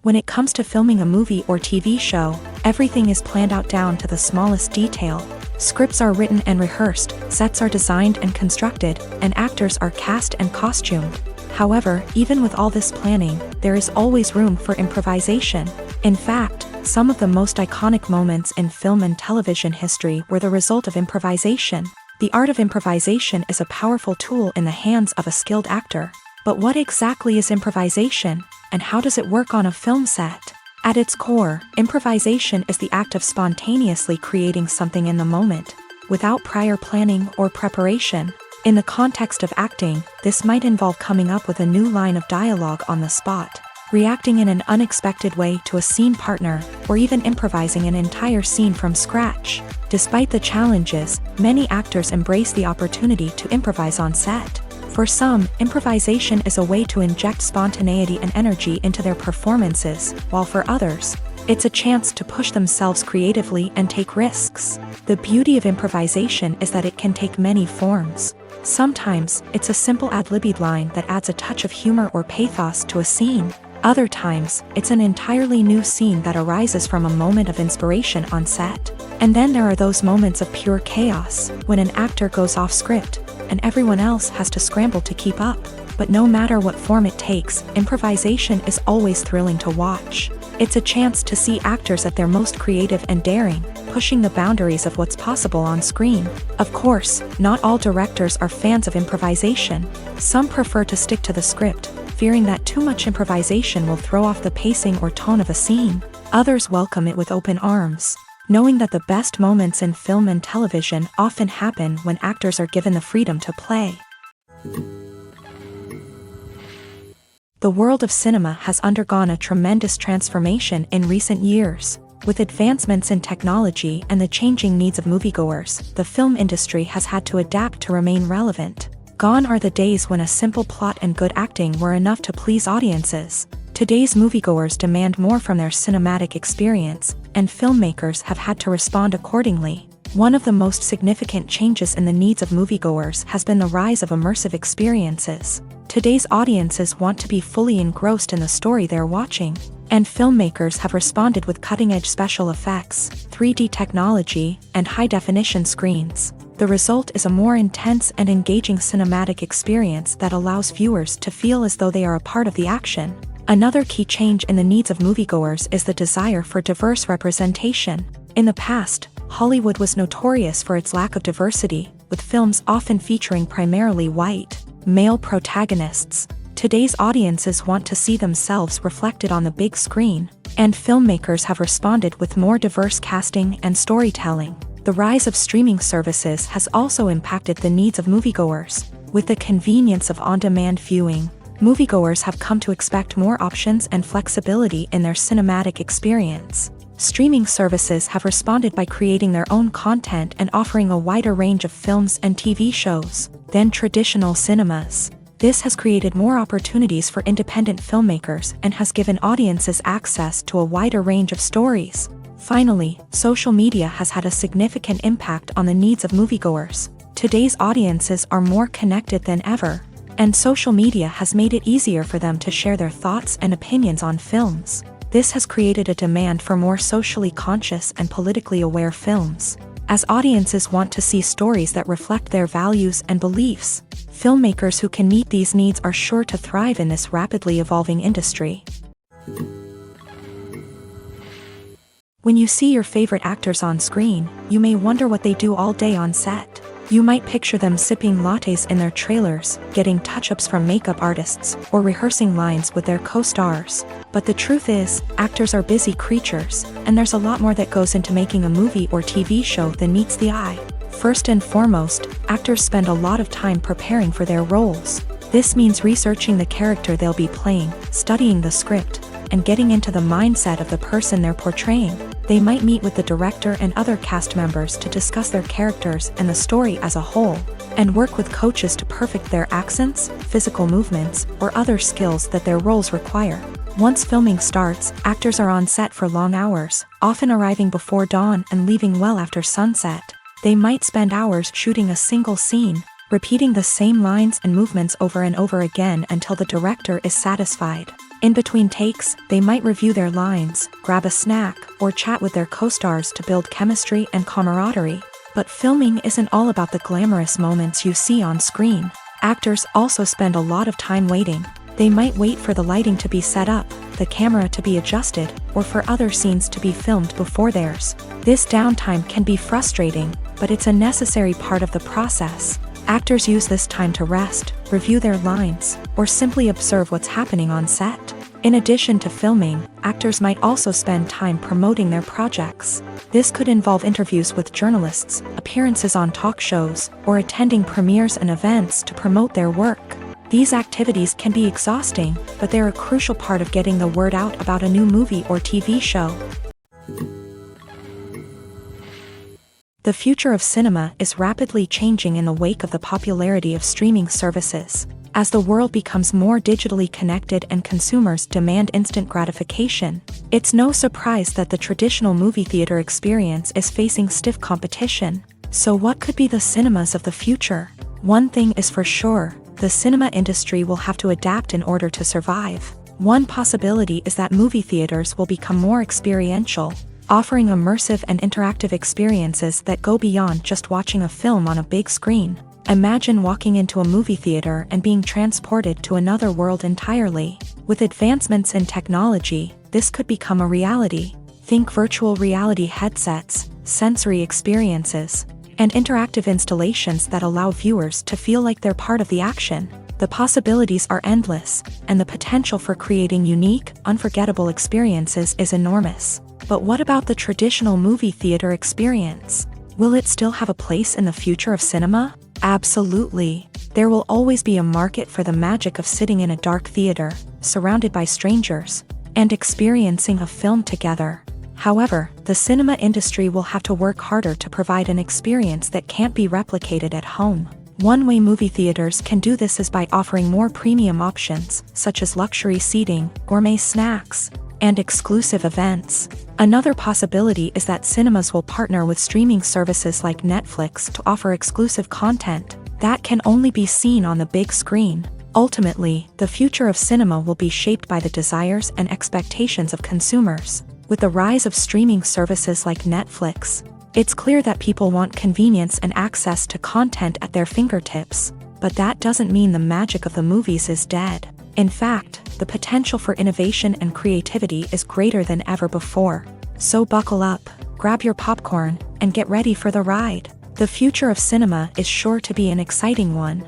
When it comes to filming a movie or TV show, everything is planned out down to the smallest detail. Scripts are written and rehearsed, sets are designed and constructed, and actors are cast and costumed. However, even with all this planning, there is always room for improvisation. In fact, some of the most iconic moments in film and television history were the result of improvisation. The art of improvisation is a powerful tool in the hands of a skilled actor. But what exactly is improvisation, and how does it work on a film set? At its core, improvisation is the act of spontaneously creating something in the moment, without prior planning or preparation. In the context of acting, this might involve coming up with a new line of dialogue on the spot, reacting in an unexpected way to a scene partner, or even improvising an entire scene from scratch. Despite the challenges, many actors embrace the opportunity to improvise on set. For some, improvisation is a way to inject spontaneity and energy into their performances, while for others, it's a chance to push themselves creatively and take risks. The beauty of improvisation is that it can take many forms. Sometimes, it's a simple ad-libbed line that adds a touch of humor or pathos to a scene. Other times, it's an entirely new scene that arises from a moment of inspiration on set. And then there are those moments of pure chaos, when an actor goes off script, and everyone else has to scramble to keep up. But no matter what form it takes, improvisation is always thrilling to watch. It's a chance to see actors at their most creative and daring, pushing the boundaries of what's possible on screen. Of course, not all directors are fans of improvisation. Some prefer to stick to the script, fearing that too much improvisation will throw off the pacing or tone of a scene. Others welcome it with open arms, knowing that the best moments in film and television often happen when actors are given the freedom to play. The world of cinema has undergone a tremendous transformation in recent years. With advancements in technology and the changing needs of moviegoers, the film industry has had to adapt to remain relevant. Gone are the days when a simple plot and good acting were enough to please audiences. Today's moviegoers demand more from their cinematic experience, and filmmakers have had to respond accordingly. One of the most significant changes in the needs of moviegoers has been the rise of immersive experiences. Today's audiences want to be fully engrossed in the story they're watching, and filmmakers have responded with cutting-edge special effects, 3D technology, and high-definition screens. The result is a more intense and engaging cinematic experience that allows viewers to feel as though they are a part of the action. Another key change in the needs of moviegoers is the desire for diverse representation. In the past, Hollywood was notorious for its lack of diversity, with films often featuring primarily white, male protagonists. Today's audiences want to see themselves reflected on the big screen, and filmmakers have responded with more diverse casting and storytelling. The rise of streaming services has also impacted the needs of moviegoers. With the convenience of on-demand viewing, moviegoers have come to expect more options and flexibility in their cinematic experience. Streaming services have responded by creating their own content and offering a wider range of films and TV shows than traditional cinemas. This has created more opportunities for independent filmmakers and has given audiences access to a wider range of stories. Finally, social media has had a significant impact on the needs of moviegoers. Today's audiences are more connected than ever, and social media has made it easier for them to share their thoughts and opinions on films. This has created a demand for more socially conscious and politically aware films. As audiences want to see stories that reflect their values and beliefs, filmmakers who can meet these needs are sure to thrive in this rapidly evolving industry. When you see your favorite actors on screen, you may wonder what they do all day on set. You might picture them sipping lattes in their trailers, getting touch-ups from makeup artists, or rehearsing lines with their co-stars. But the truth is, actors are busy creatures, and there's a lot more that goes into making a movie or TV show than meets the eye. First and foremost, actors spend a lot of time preparing for their roles. This means researching the character they'll be playing, studying the script, and getting into the mindset of the person they're portraying. They might meet with the director and other cast members to discuss their characters and the story as a whole, and work with coaches to perfect their accents, physical movements, or other skills that their roles require. Once filming starts, actors are on set for long hours, often arriving before dawn and leaving well after sunset. They might spend hours shooting a single scene, repeating the same lines and movements over and over again until the director is satisfied. In between takes, they might review their lines, grab a snack, or chat with their co-stars to build chemistry and camaraderie. But filming isn't all about the glamorous moments you see on screen. Actors also spend a lot of time waiting. They might wait for the lighting to be set up, the camera to be adjusted, or for other scenes to be filmed before theirs. This downtime can be frustrating, but it's a necessary part of the process. Actors use this time to rest, review their lines, or simply observe what's happening on set. In addition to filming, actors might also spend time promoting their projects. This could involve interviews with journalists, appearances on talk shows, or attending premieres and events to promote their work. These activities can be exhausting, but they're a crucial part of getting the word out about a new movie or TV show. The future of cinema is rapidly changing in the wake of the popularity of streaming services. As the world becomes more digitally connected and consumers demand instant gratification, it's no surprise that the traditional movie theater experience is facing stiff competition. So what could be the cinemas of the future? One thing is for sure, the cinema industry will have to adapt in order to survive. One possibility is that movie theaters will become more experiential, offering immersive and interactive experiences that go beyond just watching a film on a big screen. Imagine walking into a movie theater and being transported to another world entirely. With advancements in technology, this could become a reality. Think virtual reality headsets, sensory experiences, and interactive installations that allow viewers to feel like they're part of the action. The possibilities are endless, and the potential for creating unique, unforgettable experiences is enormous. But what about the traditional movie theater experience? Will it still have a place in the future of cinema? Absolutely. There will always be a market for the magic of sitting in a dark theater, surrounded by strangers, and experiencing a film together. However, the cinema industry will have to work harder to provide an experience that can't be replicated at home. One way movie theaters can do this is by offering more premium options, such as luxury seating, gourmet snacks, and exclusive events. Another possibility is that cinemas will partner with streaming services like Netflix to offer exclusive content that can only be seen on the big screen. Ultimately, the future of cinema will be shaped by the desires and expectations of consumers. With the rise of streaming services like Netflix, it's clear that people want convenience and access to content at their fingertips. But that doesn't mean the magic of the movies is dead. In fact, the potential for innovation and creativity is greater than ever before. So buckle up, grab your popcorn, and get ready for the ride. The future of cinema is sure to be an exciting one.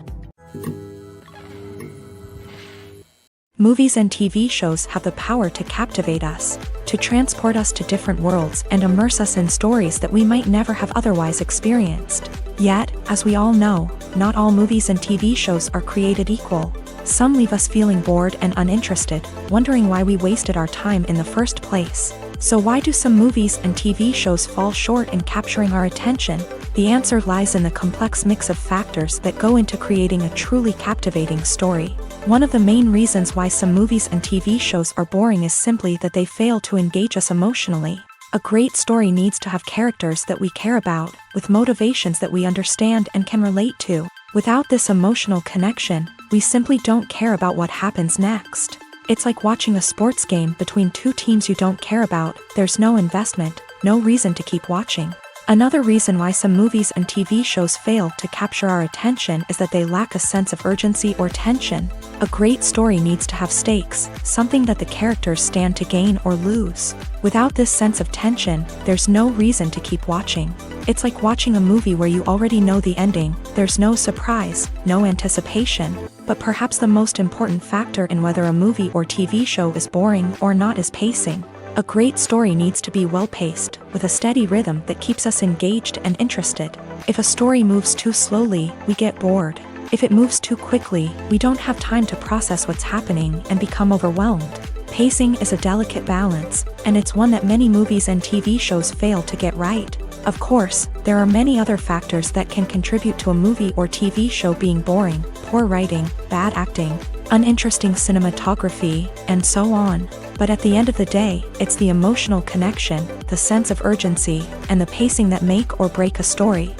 Movies and TV shows have the power to captivate us, to transport us to different worlds and immerse us in stories that we might never have otherwise experienced. Yet, as we all know, not all movies and TV shows are created equal. Some leave us feeling bored and uninterested, wondering why we wasted our time in the first place. So why do some movies and TV shows fall short in capturing our attention? The answer lies in the complex mix of factors that go into creating a truly captivating story. One of the main reasons why some movies and TV shows are boring is simply that they fail to engage us emotionally. A great story needs to have characters that we care about, with motivations that we understand and can relate to. Without this emotional connection, we simply don't care about what happens next. It's like watching a sports game between two teams you don't care about. There's no investment, no reason to keep watching. Another reason why some movies and TV shows fail to capture our attention is that they lack a sense of urgency or tension. A great story needs to have stakes, something that the characters stand to gain or lose. Without this sense of tension, there's no reason to keep watching. It's like watching a movie where you already know the ending. There's no surprise, no anticipation. But perhaps the most important factor in whether a movie or TV show is boring or not is pacing. A great story needs to be well-paced, with a steady rhythm that keeps us engaged and interested. If a story moves too slowly, we get bored. If it moves too quickly, we don't have time to process what's happening and become overwhelmed. Pacing is a delicate balance, and it's one that many movies and TV shows fail to get right. Of course, there are many other factors that can contribute to a movie or TV show being boring: poor writing, bad acting, uninteresting cinematography, and so on. But at the end of the day, it's the emotional connection, the sense of urgency, and the pacing that make or break a story.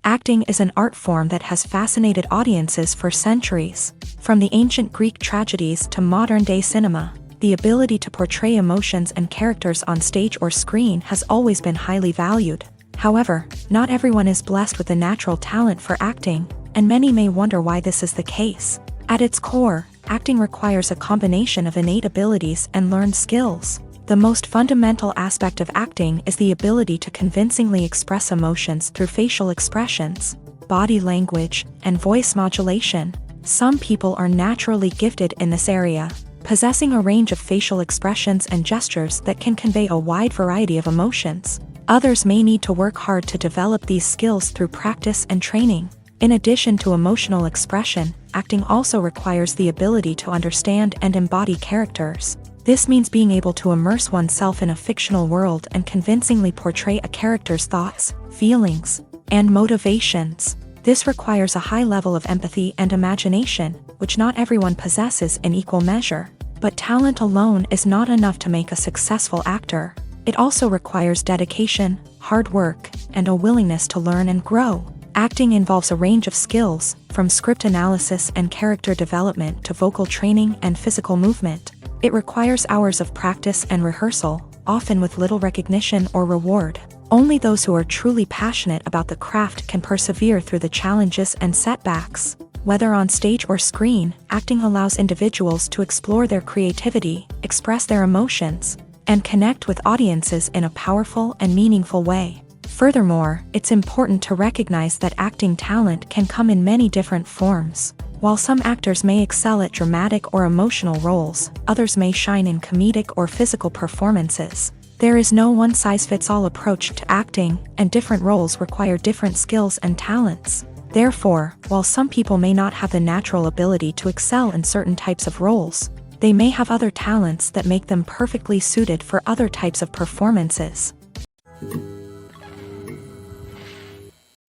Acting is an art form that has fascinated audiences for centuries. From the ancient Greek tragedies to modern-day cinema, the ability to portray emotions and characters on stage or screen has always been highly valued. However, not everyone is blessed with the natural talent for acting, and many may wonder why this is the case. At its core, acting requires a combination of innate abilities and learned skills. The most fundamental aspect of acting is the ability to convincingly express emotions through facial expressions, body language, and voice modulation. Some people are naturally gifted in this area, possessing a range of facial expressions and gestures that can convey a wide variety of emotions. Others may need to work hard to develop these skills through practice and training. In addition to emotional expression, acting also requires the ability to understand and embody characters. This means being able to immerse oneself in a fictional world and convincingly portray a character's thoughts, feelings, and motivations. This requires a high level of empathy and imagination, which not everyone possesses in equal measure. But talent alone is not enough to make a successful actor. It also requires dedication, hard work, and a willingness to learn and grow. Acting involves a range of skills, from script analysis and character development to vocal training and physical movement. It requires hours of practice and rehearsal, often with little recognition or reward. Only those who are truly passionate about the craft can persevere through the challenges and setbacks. Whether on stage or screen, acting allows individuals to explore their creativity, express their emotions, and connect with audiences in a powerful and meaningful way. Furthermore, it's important to recognize that acting talent can come in many different forms. While some actors may excel at dramatic or emotional roles, others may shine in comedic or physical performances. There is no one-size-fits-all approach to acting, and different roles require different skills and talents. Therefore, while some people may not have the natural ability to excel in certain types of roles, they may have other talents that make them perfectly suited for other types of performances.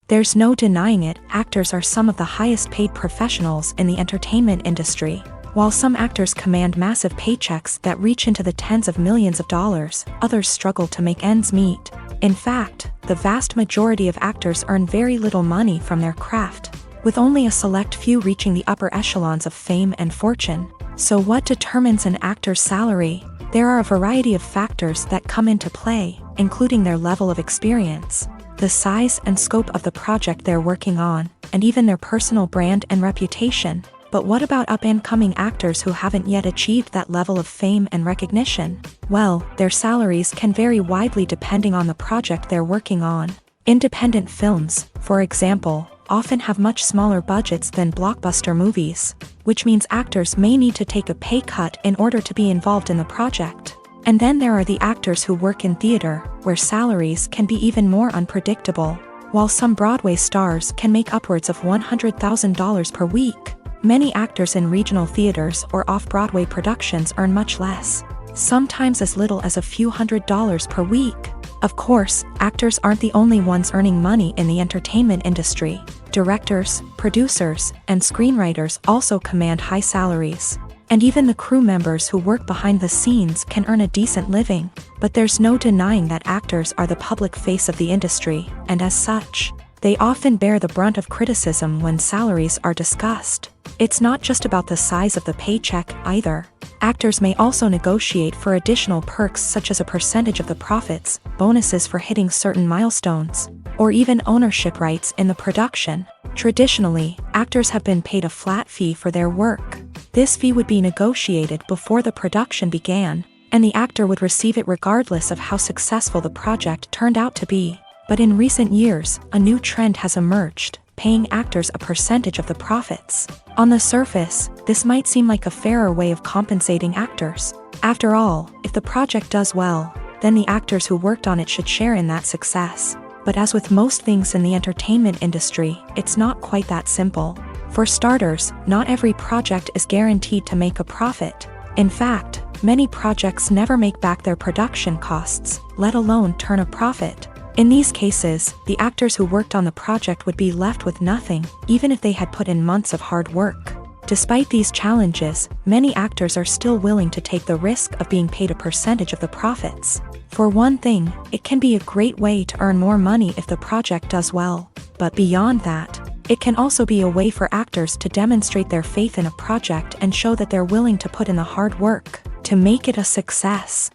There's no denying it, actors are some of the highest paid professionals in the entertainment industry. While some actors command massive paychecks that reach into the tens of millions of dollars, others struggle to make ends meet. In fact, the vast majority of actors earn very little money from their craft, with only a select few reaching the upper echelons of fame and fortune. So what determines an actor's salary? There are a variety of factors that come into play, including their level of experience, the size and scope of the project they're working on, and even their personal brand and reputation. But what about up-and-coming actors who haven't yet achieved that level of fame and recognition? Well, their salaries can vary widely depending on the project they're working on. Independent films, for example, often have much smaller budgets than blockbuster movies, which means actors may need to take a pay cut in order to be involved in the project. And then there are the actors who work in theater, where salaries can be even more unpredictable. While some Broadway stars can make upwards of $100,000 per week, Many actors in regional theaters or off-Broadway productions earn much less, sometimes as little as a few $100s per week. Of course, actors aren't the only ones earning money in the entertainment industry. Directors, producers, and screenwriters also command high salaries. And even the crew members who work behind the scenes can earn a decent living. But there's no denying that actors are the public face of the industry, and as such, they often bear the brunt of criticism when salaries are discussed. It's not just about the size of the paycheck, either. Actors may also negotiate for additional perks such as a percentage of the profits, bonuses for hitting certain milestones, or even ownership rights in the production. Traditionally, actors have been paid a flat fee for their work. This fee would be negotiated before the production began, and the actor would receive it regardless of how successful the project turned out to be. But in recent years, a new trend has emerged, paying actors a percentage of the profits. On the surface, this might seem like a fairer way of compensating actors. After all, if the project does well, then the actors who worked on it should share in that success. But as with most things in the entertainment industry, it's not quite that simple. For starters, not every project is guaranteed to make a profit. In fact, many projects never make back their production costs, let alone turn a profit. In these cases, the actors who worked on the project would be left with nothing, even if they had put in months of hard work. Despite these challenges, many actors are still willing to take the risk of being paid a percentage of the profits. For one thing, it can be a great way to earn more money if the project does well. But beyond that, it can also be a way for actors to demonstrate their faith in a project and show that they're willing to put in the hard work to make it a success.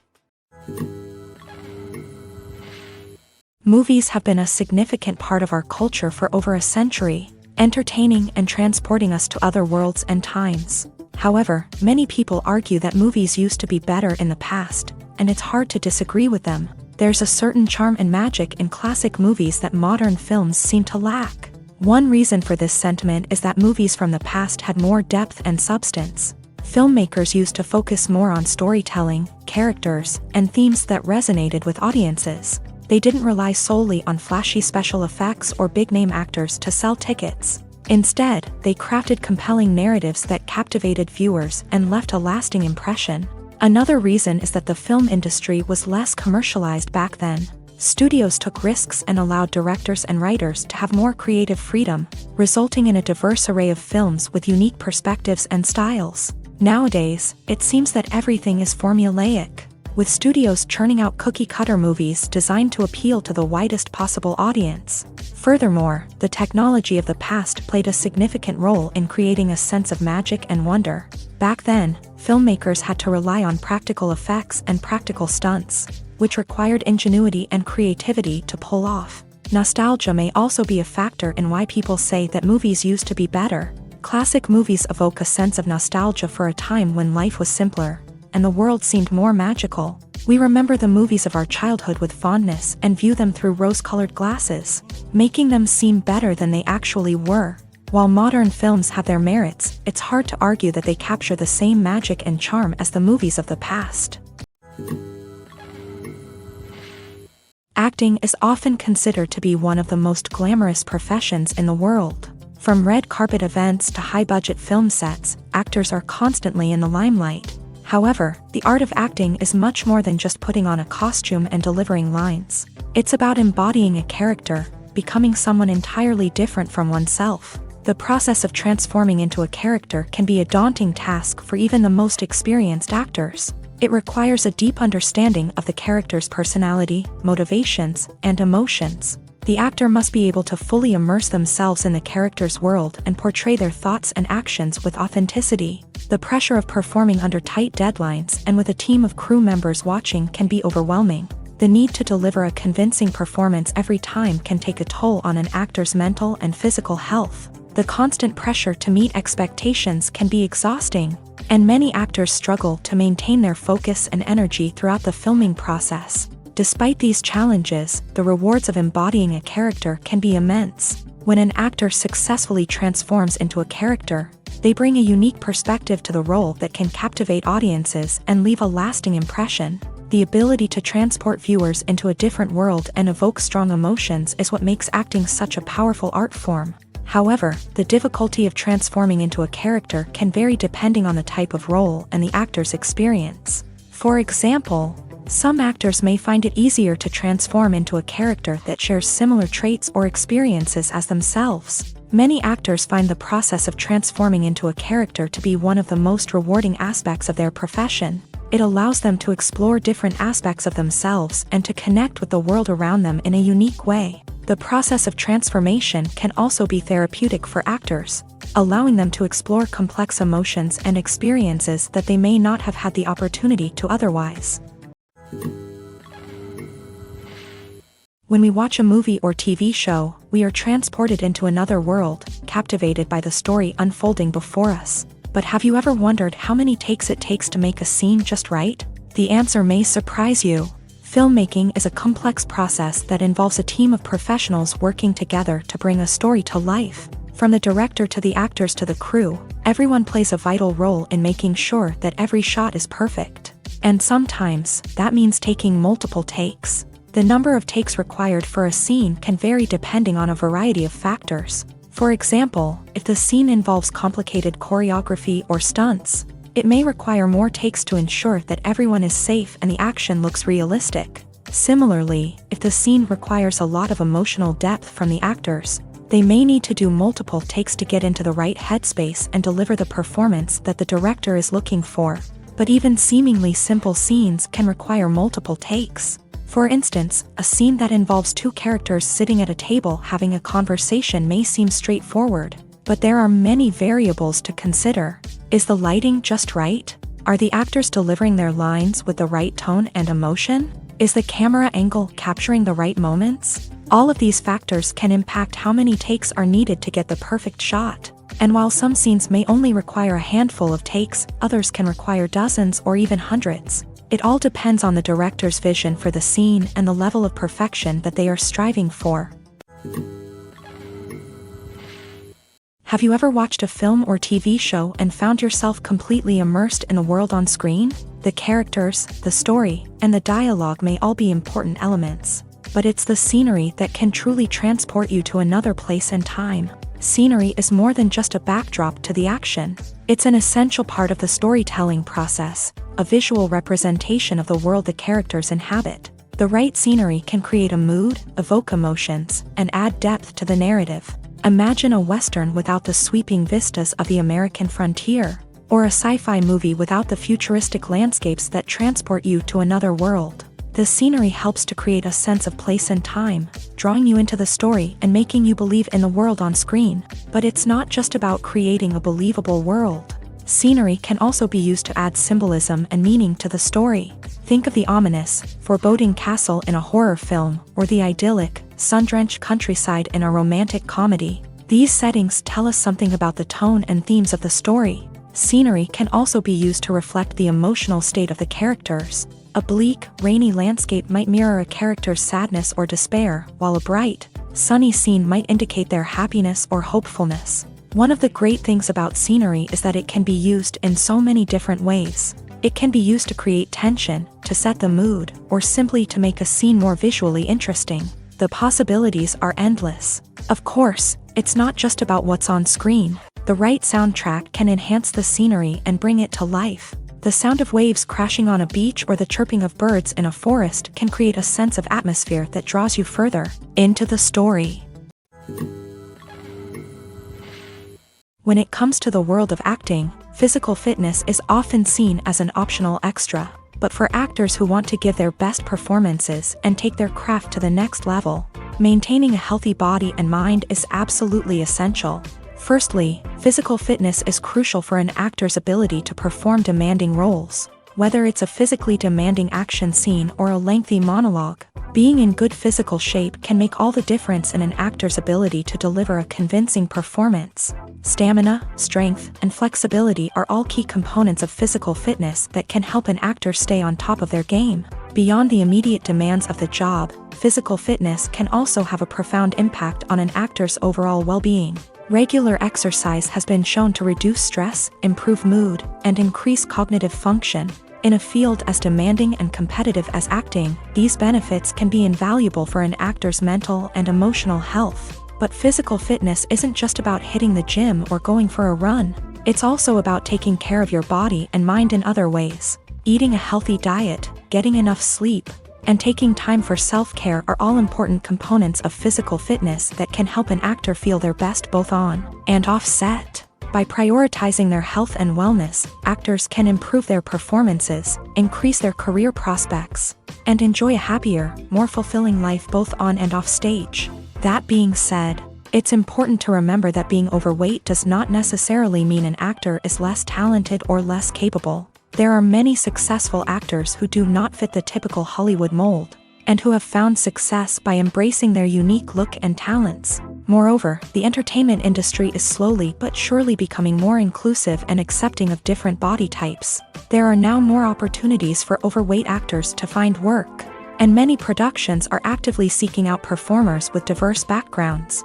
Movies have been a significant part of our culture for over a century, entertaining and transporting us to other worlds and times. However, many people argue that movies used to be better in the past, and it's hard to disagree with them. There's a certain charm and magic in classic movies that modern films seem to lack. One reason for this sentiment is that movies from the past had more depth and substance. Filmmakers used to focus more on storytelling, characters, and themes that resonated with audiences. They didn't rely solely on flashy special effects or big-name actors to sell tickets. Instead, they crafted compelling narratives that captivated viewers and left a lasting impression. Another reason is that the film industry was less commercialized back then. Studios took risks and allowed directors and writers to have more creative freedom, resulting in a diverse array of films with unique perspectives and styles. Nowadays, it seems that everything is formulaic, with studios churning out cookie-cutter movies designed to appeal to the widest possible audience. Furthermore, the technology of the past played a significant role in creating a sense of magic and wonder. Back then, filmmakers had to rely on practical effects and practical stunts, which required ingenuity and creativity to pull off. Nostalgia may also be a factor in why people say that movies used to be better. Classic movies evoke a sense of nostalgia for a time when life was simpler, and the world seemed more magical. We remember the movies of our childhood with fondness and view them through rose-colored glasses, making them seem better than they actually were. While modern films have their merits, it's hard to argue that they capture the same magic and charm as the movies of the past. Acting is often considered to be one of the most glamorous professions in the world. From red carpet events to high-budget film sets, actors are constantly in the limelight. However, the art of acting is much more than just putting on a costume and delivering lines. It's about embodying a character, becoming someone entirely different from oneself. The process of transforming into a character can be a daunting task for even the most experienced actors. It requires a deep understanding of the character's personality, motivations, and emotions. The actor must be able to fully immerse themselves in the character's world and portray their thoughts and actions with authenticity. The pressure of performing under tight deadlines and with a team of crew members watching can be overwhelming. The need to deliver a convincing performance every time can take a toll on an actor's mental and physical health. The constant pressure to meet expectations can be exhausting, and many actors struggle to maintain their focus and energy throughout the filming process. Despite these challenges, the rewards of embodying a character can be immense. When an actor successfully transforms into a character, they bring a unique perspective to the role that can captivate audiences and leave a lasting impression. The ability to transport viewers into a different world and evoke strong emotions is what makes acting such a powerful art form. However, the difficulty of transforming into a character can vary depending on the type of role and the actor's experience. For example, some actors may find it easier to transform into a character that shares similar traits or experiences as themselves. Many actors find the process of transforming into a character to be one of the most rewarding aspects of their profession. It allows them to explore different aspects of themselves and to connect with the world around them in a unique way. The process of transformation can also be therapeutic for actors, allowing them to explore complex emotions and experiences that they may not have had the opportunity to otherwise. When we watch a movie or TV show, we are transported into another world, captivated by the story unfolding before us. But have you ever wondered how many takes it takes to make a scene just right? The answer may surprise you. Filmmaking is a complex process that involves a team of professionals working together to bring a story to life. From the director to the actors to the crew, everyone plays a vital role in making sure that every shot is perfect. And sometimes, that means taking multiple takes. The number of takes required for a scene can vary depending on a variety of factors. For example, if the scene involves complicated choreography or stunts, it may require more takes to ensure that everyone is safe and the action looks realistic. Similarly, if the scene requires a lot of emotional depth from the actors, they may need to do multiple takes to get into the right headspace and deliver the performance that the director is looking for. But even seemingly simple scenes can require multiple takes. For instance, a scene that involves two characters sitting at a table having a conversation may seem straightforward, but there are many variables to consider. Is the lighting just right? Are the actors delivering their lines with the right tone and emotion? Is the camera angle capturing the right moments? All of these factors can impact how many takes are needed to get the perfect shot. And while some scenes may only require a handful of takes, others can require dozens or even hundreds. It all depends on the director's vision for the scene and the level of perfection that they are striving for. Have you ever watched a film or TV show and found yourself completely immersed in the world on screen? The characters, the story, and the dialogue may all be important elements, but it's the scenery that can truly transport you to another place and time. Scenery is more than just a backdrop to the action. It's an essential part of the storytelling process, a visual representation of the world the characters inhabit. The right scenery can create a mood, evoke emotions, and add depth to the narrative. Imagine a Western without the sweeping vistas of the American frontier, or a sci-fi movie without the futuristic landscapes that transport you to another world. The scenery helps to create a sense of place and time, drawing you into the story and making you believe in the world on screen. But it's not just about creating a believable world. Scenery can also be used to add symbolism and meaning to the story. Think of the ominous, foreboding castle in a horror film, or the idyllic, sun-drenched countryside in a romantic comedy. These settings tell us something about the tone and themes of the story. Scenery can also be used to reflect the emotional state of the characters. A bleak, rainy landscape might mirror a character's sadness or despair, while a bright, sunny scene might indicate their happiness or hopefulness. One of the great things about scenery is that it can be used in so many different ways. It can be used to create tension, to set the mood, or simply to make a scene more visually interesting. The possibilities are endless. Of course, it's not just about what's on screen. The right soundtrack can enhance the scenery and bring it to life. The sound of waves crashing on a beach or the chirping of birds in a forest can create a sense of atmosphere that draws you further into the story. When it comes to the world of acting, physical fitness is often seen as an optional extra. But for actors who want to give their best performances and take their craft to the next level, maintaining a healthy body and mind is absolutely essential. Firstly, physical fitness is crucial for an actor's ability to perform demanding roles. Whether it's a physically demanding action scene or a lengthy monologue, being in good physical shape can make all the difference in an actor's ability to deliver a convincing performance. Stamina, strength, and flexibility are all key components of physical fitness that can help an actor stay on top of their game. Beyond the immediate demands of the job, physical fitness can also have a profound impact on an actor's overall well-being. Regular exercise has been shown to reduce stress, improve mood, and increase cognitive function. In a field as demanding and competitive as acting, these benefits can be invaluable for an actor's mental and emotional health. But physical fitness isn't just about hitting the gym or going for a run. It's also about taking care of your body and mind in other ways. Eating a healthy diet, getting enough sleep, and taking time for self-care are all important components of physical fitness that can help an actor feel their best both on and off set. By prioritizing their health and wellness, actors can improve their performances, increase their career prospects, and enjoy a happier, more fulfilling life both on and off stage. That being said, it's important to remember that being overweight does not necessarily mean an actor is less talented or less capable. There are many successful actors who do not fit the typical Hollywood mold, and who have found success by embracing their unique look and talents. Moreover, the entertainment industry is slowly but surely becoming more inclusive and accepting of different body types. There are now more opportunities for overweight actors to find work, and many productions are actively seeking out performers with diverse backgrounds.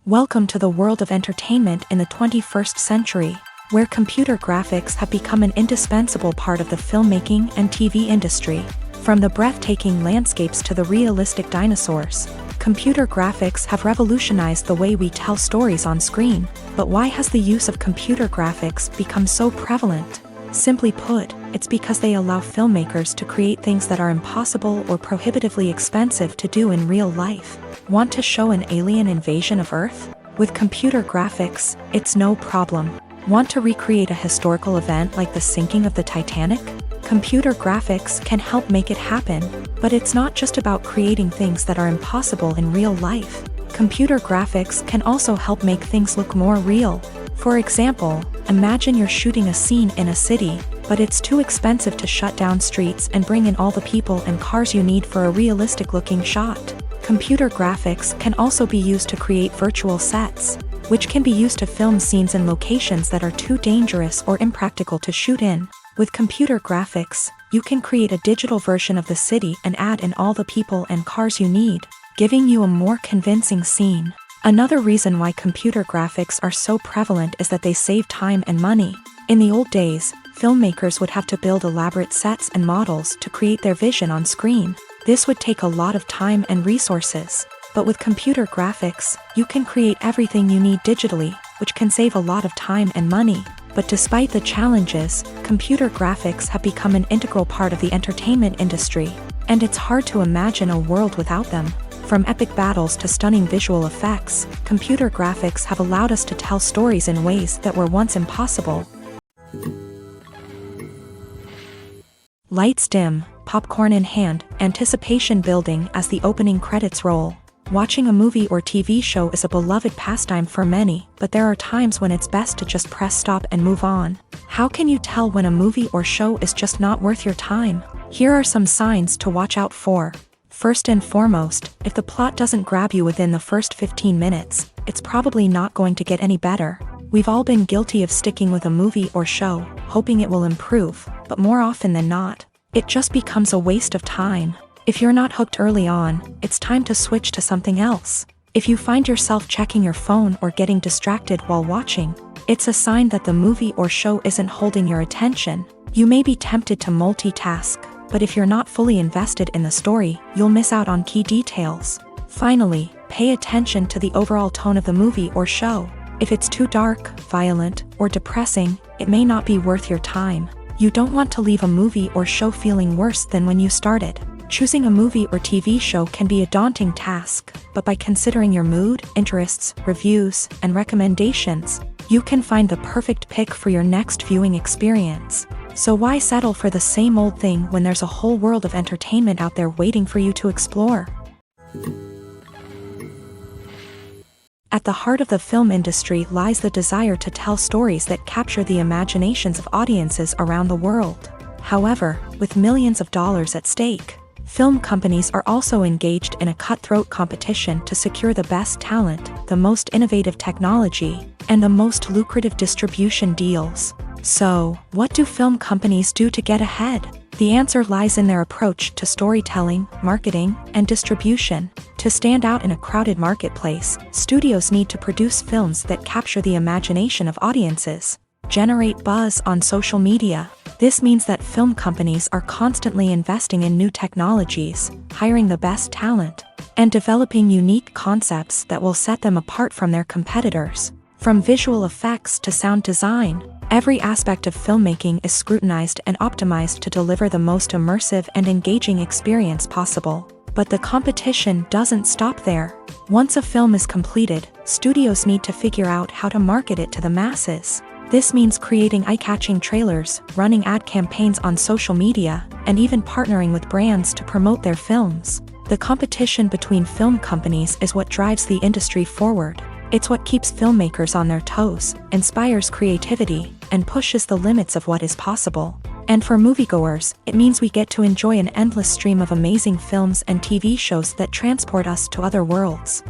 Welcome to the world of entertainment in the 21st century, where computer graphics have become an indispensable part of the filmmaking and TV industry. From the breathtaking landscapes to the realistic dinosaurs, computer graphics have revolutionized the way we tell stories on screen. But why has the use of computer graphics become so prevalent? Simply put, it's because they allow filmmakers to create things that are impossible or prohibitively expensive to do in real life. Want to show an alien invasion of Earth? With computer graphics, it's no problem. Want to recreate a historical event like the sinking of the Titanic? Computer graphics can help make it happen, but it's not just about creating things that are impossible in real life. Computer graphics can also help make things look more real. For example, imagine you're shooting a scene in a city, but it's too expensive to shut down streets and bring in all the people and cars you need for a realistic-looking shot. Computer graphics can also be used to create virtual sets, which can be used to film scenes in locations that are too dangerous or impractical to shoot in. With computer graphics, you can create a digital version of the city and add in all the people and cars you need, giving you a more convincing scene. Another reason why computer graphics are so prevalent is that they save time and money. In the old days, filmmakers would have to build elaborate sets and models to create their vision on screen. This would take a lot of time and resources. But with computer graphics, you can create everything you need digitally, which can save a lot of time and money. But despite the challenges, computer graphics have become an integral part of the entertainment industry, and it's hard to imagine a world without them. From epic battles to stunning visual effects, computer graphics have allowed us to tell stories in ways that were once impossible. Lights dim, popcorn in hand, anticipation building as the opening credits roll. Watching a movie or TV show is a beloved pastime for many, but there are times when it's best to just press stop and move on. How can you tell when a movie or show is just not worth your time? Here are some signs to watch out for. First and foremost, if the plot doesn't grab you within the first 15 minutes, it's probably not going to get any better. We've all been guilty of sticking with a movie or show, hoping it will improve, but more often than not, it just becomes a waste of time. If you're not hooked early on, it's time to switch to something else. If you find yourself checking your phone or getting distracted while watching, it's a sign that the movie or show isn't holding your attention. You may be tempted to multitask, but if you're not fully invested in the story, you'll miss out on key details. Finally, pay attention to the overall tone of the movie or show. If it's too dark, violent, or depressing, it may not be worth your time. You don't want to leave a movie or show feeling worse than when you started. Choosing a movie or TV show can be a daunting task, but by considering your mood, interests, reviews, and recommendations, you can find the perfect pick for your next viewing experience. So why settle for the same old thing when there's a whole world of entertainment out there waiting for you to explore? At the heart of the film industry lies the desire to tell stories that capture the imaginations of audiences around the world. However, with millions of dollars at stake, film companies are also engaged in a cutthroat competition to secure the best talent, the most innovative technology, and the most lucrative distribution deals. So, what do film companies do to get ahead? The answer lies in their approach to storytelling, marketing, and distribution. To stand out in a crowded marketplace, studios need to produce films that capture the imagination of audiences, generate buzz on social media, This means that film companies are constantly investing in new technologies, hiring the best talent, and developing unique concepts that will set them apart from their competitors. From visual effects to sound design, every aspect of filmmaking is scrutinized and optimized to deliver the most immersive and engaging experience possible. But the competition doesn't stop there. Once a film is completed, studios need to figure out how to market it to the masses. This means creating eye-catching trailers, running ad campaigns on social media, and even partnering with brands to promote their films. The competition between film companies is what drives the industry forward. It's what keeps filmmakers on their toes, inspires creativity, and pushes the limits of what is possible. And for moviegoers, it means we get to enjoy an endless stream of amazing films and TV shows that transport us to other worlds.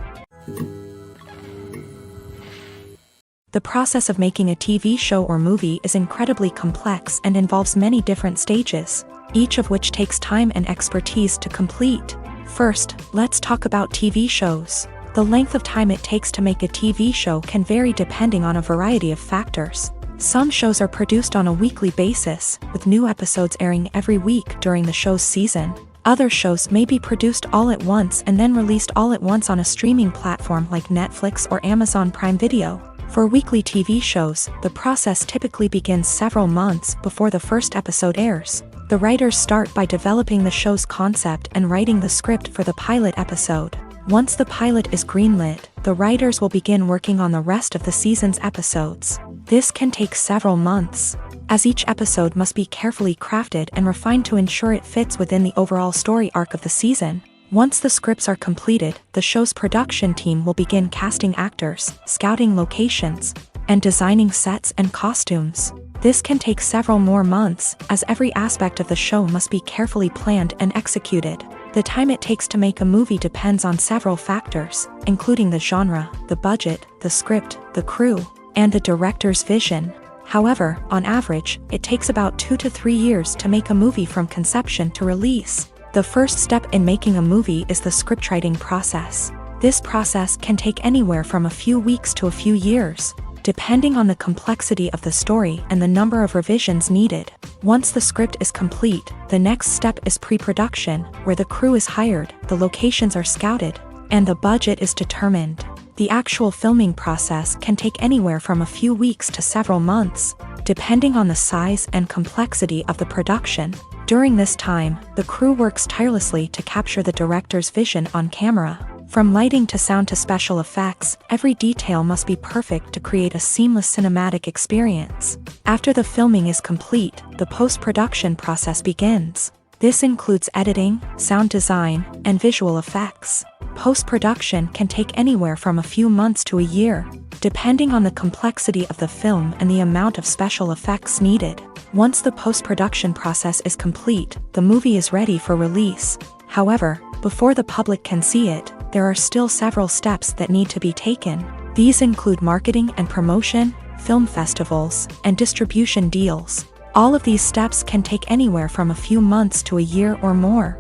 The process of making a TV show or movie is incredibly complex and involves many different stages, each of which takes time and expertise to complete. First, let's talk about TV shows. The length of time it takes to make a TV show can vary depending on a variety of factors. Some shows are produced on a weekly basis, with new episodes airing every week during the show's season. Other shows may be produced all at once and then released all at once on a streaming platform like Netflix or Amazon Prime Video. For weekly TV shows, the process typically begins several months before the first episode airs. The writers start by developing the show's concept and writing the script for the pilot episode. Once the pilot is greenlit, the writers will begin working on the rest of the season's episodes. This can take several months, as each episode must be carefully crafted and refined to ensure it fits within the overall story arc of the season. Once the scripts are completed, the show's production team will begin casting actors, scouting locations, and designing sets and costumes. This can take several more months, as every aspect of the show must be carefully planned and executed. The time it takes to make a movie depends on several factors, including the genre, the budget, the script, the crew, and the director's vision. However, on average, it takes about 2 to 3 years to make a movie from conception to release. The first step in making a movie is the scriptwriting process. This process can take anywhere from a few weeks to a few years, depending on the complexity of the story and the number of revisions needed. Once the script is complete, the next step is pre-production, where the crew is hired, the locations are scouted, and the budget is determined. The actual filming process can take anywhere from a few weeks to several months, depending on the size and complexity of the production. During this time, the crew works tirelessly to capture the director's vision on camera. From lighting to sound to special effects, every detail must be perfect to create a seamless cinematic experience. After the filming is complete, the post-production process begins. This includes editing, sound design, and visual effects. Post-production can take anywhere from a few months to a year, depending on the complexity of the film and the amount of special effects needed. Once the post-production process is complete, the movie is ready for release. However, before the public can see it, there are still several steps that need to be taken. These include marketing and promotion, film festivals, and distribution deals. All of these steps can take anywhere from a few months to a year or more.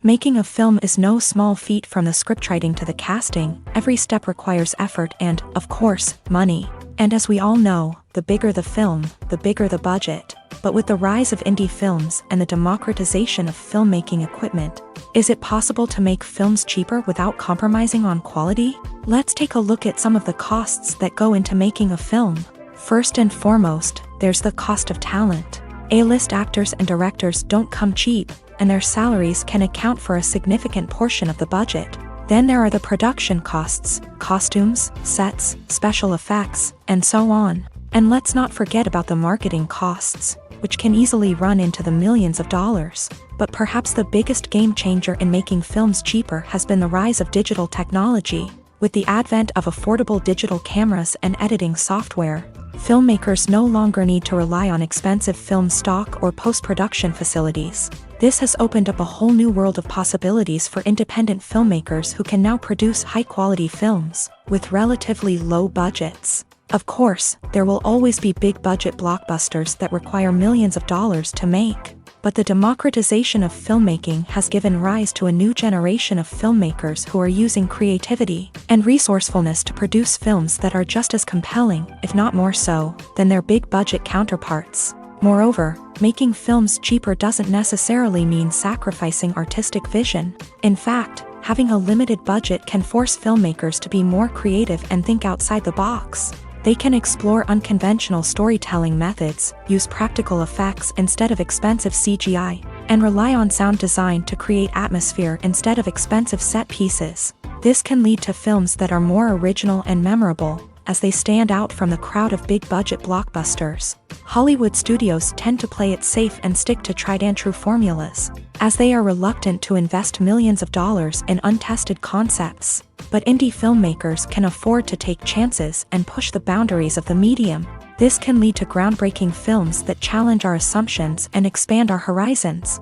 Making a film is no small feat. From the scriptwriting to the casting, every step requires effort and, of course, money. And as we all know, the bigger the film, the bigger the budget. But with the rise of indie films and the democratization of filmmaking equipment, is it possible to make films cheaper without compromising on quality? Let's take a look at some of the costs that go into making a film. First and foremost, there's the cost of talent. A-list actors and directors don't come cheap, and their salaries can account for a significant portion of the budget. Then there are the production costs, costumes, sets, special effects, and so on. And let's not forget about the marketing costs, which can easily run into the millions of dollars. But perhaps the biggest game changer in making films cheaper has been the rise of digital technology. With the advent of affordable digital cameras and editing software, filmmakers no longer need to rely on expensive film stock or post-production facilities. This has opened up a whole new world of possibilities for independent filmmakers who can now produce high-quality films with relatively low budgets. Of course, there will always be big-budget blockbusters that require millions of dollars to make. but the democratization of filmmaking has given rise to a new generation of filmmakers who are using creativity and resourcefulness to produce films that are just as compelling, if not more so, than their big-budget counterparts. Moreover, making films cheaper doesn't necessarily mean sacrificing artistic vision. In fact, having a limited budget can force filmmakers to be more creative and think outside the box. They can explore unconventional storytelling methods, use practical effects instead of expensive CGI, and rely on sound design to create atmosphere instead of expensive set pieces. This can lead to films that are more original and memorable, as they stand out from the crowd of big-budget blockbusters. Hollywood studios tend to play it safe and stick to tried-and-true formulas, as they are reluctant to invest millions of dollars in untested concepts. But indie filmmakers can afford to take chances and push the boundaries of the medium. This can lead to groundbreaking films that challenge our assumptions and expand our horizons.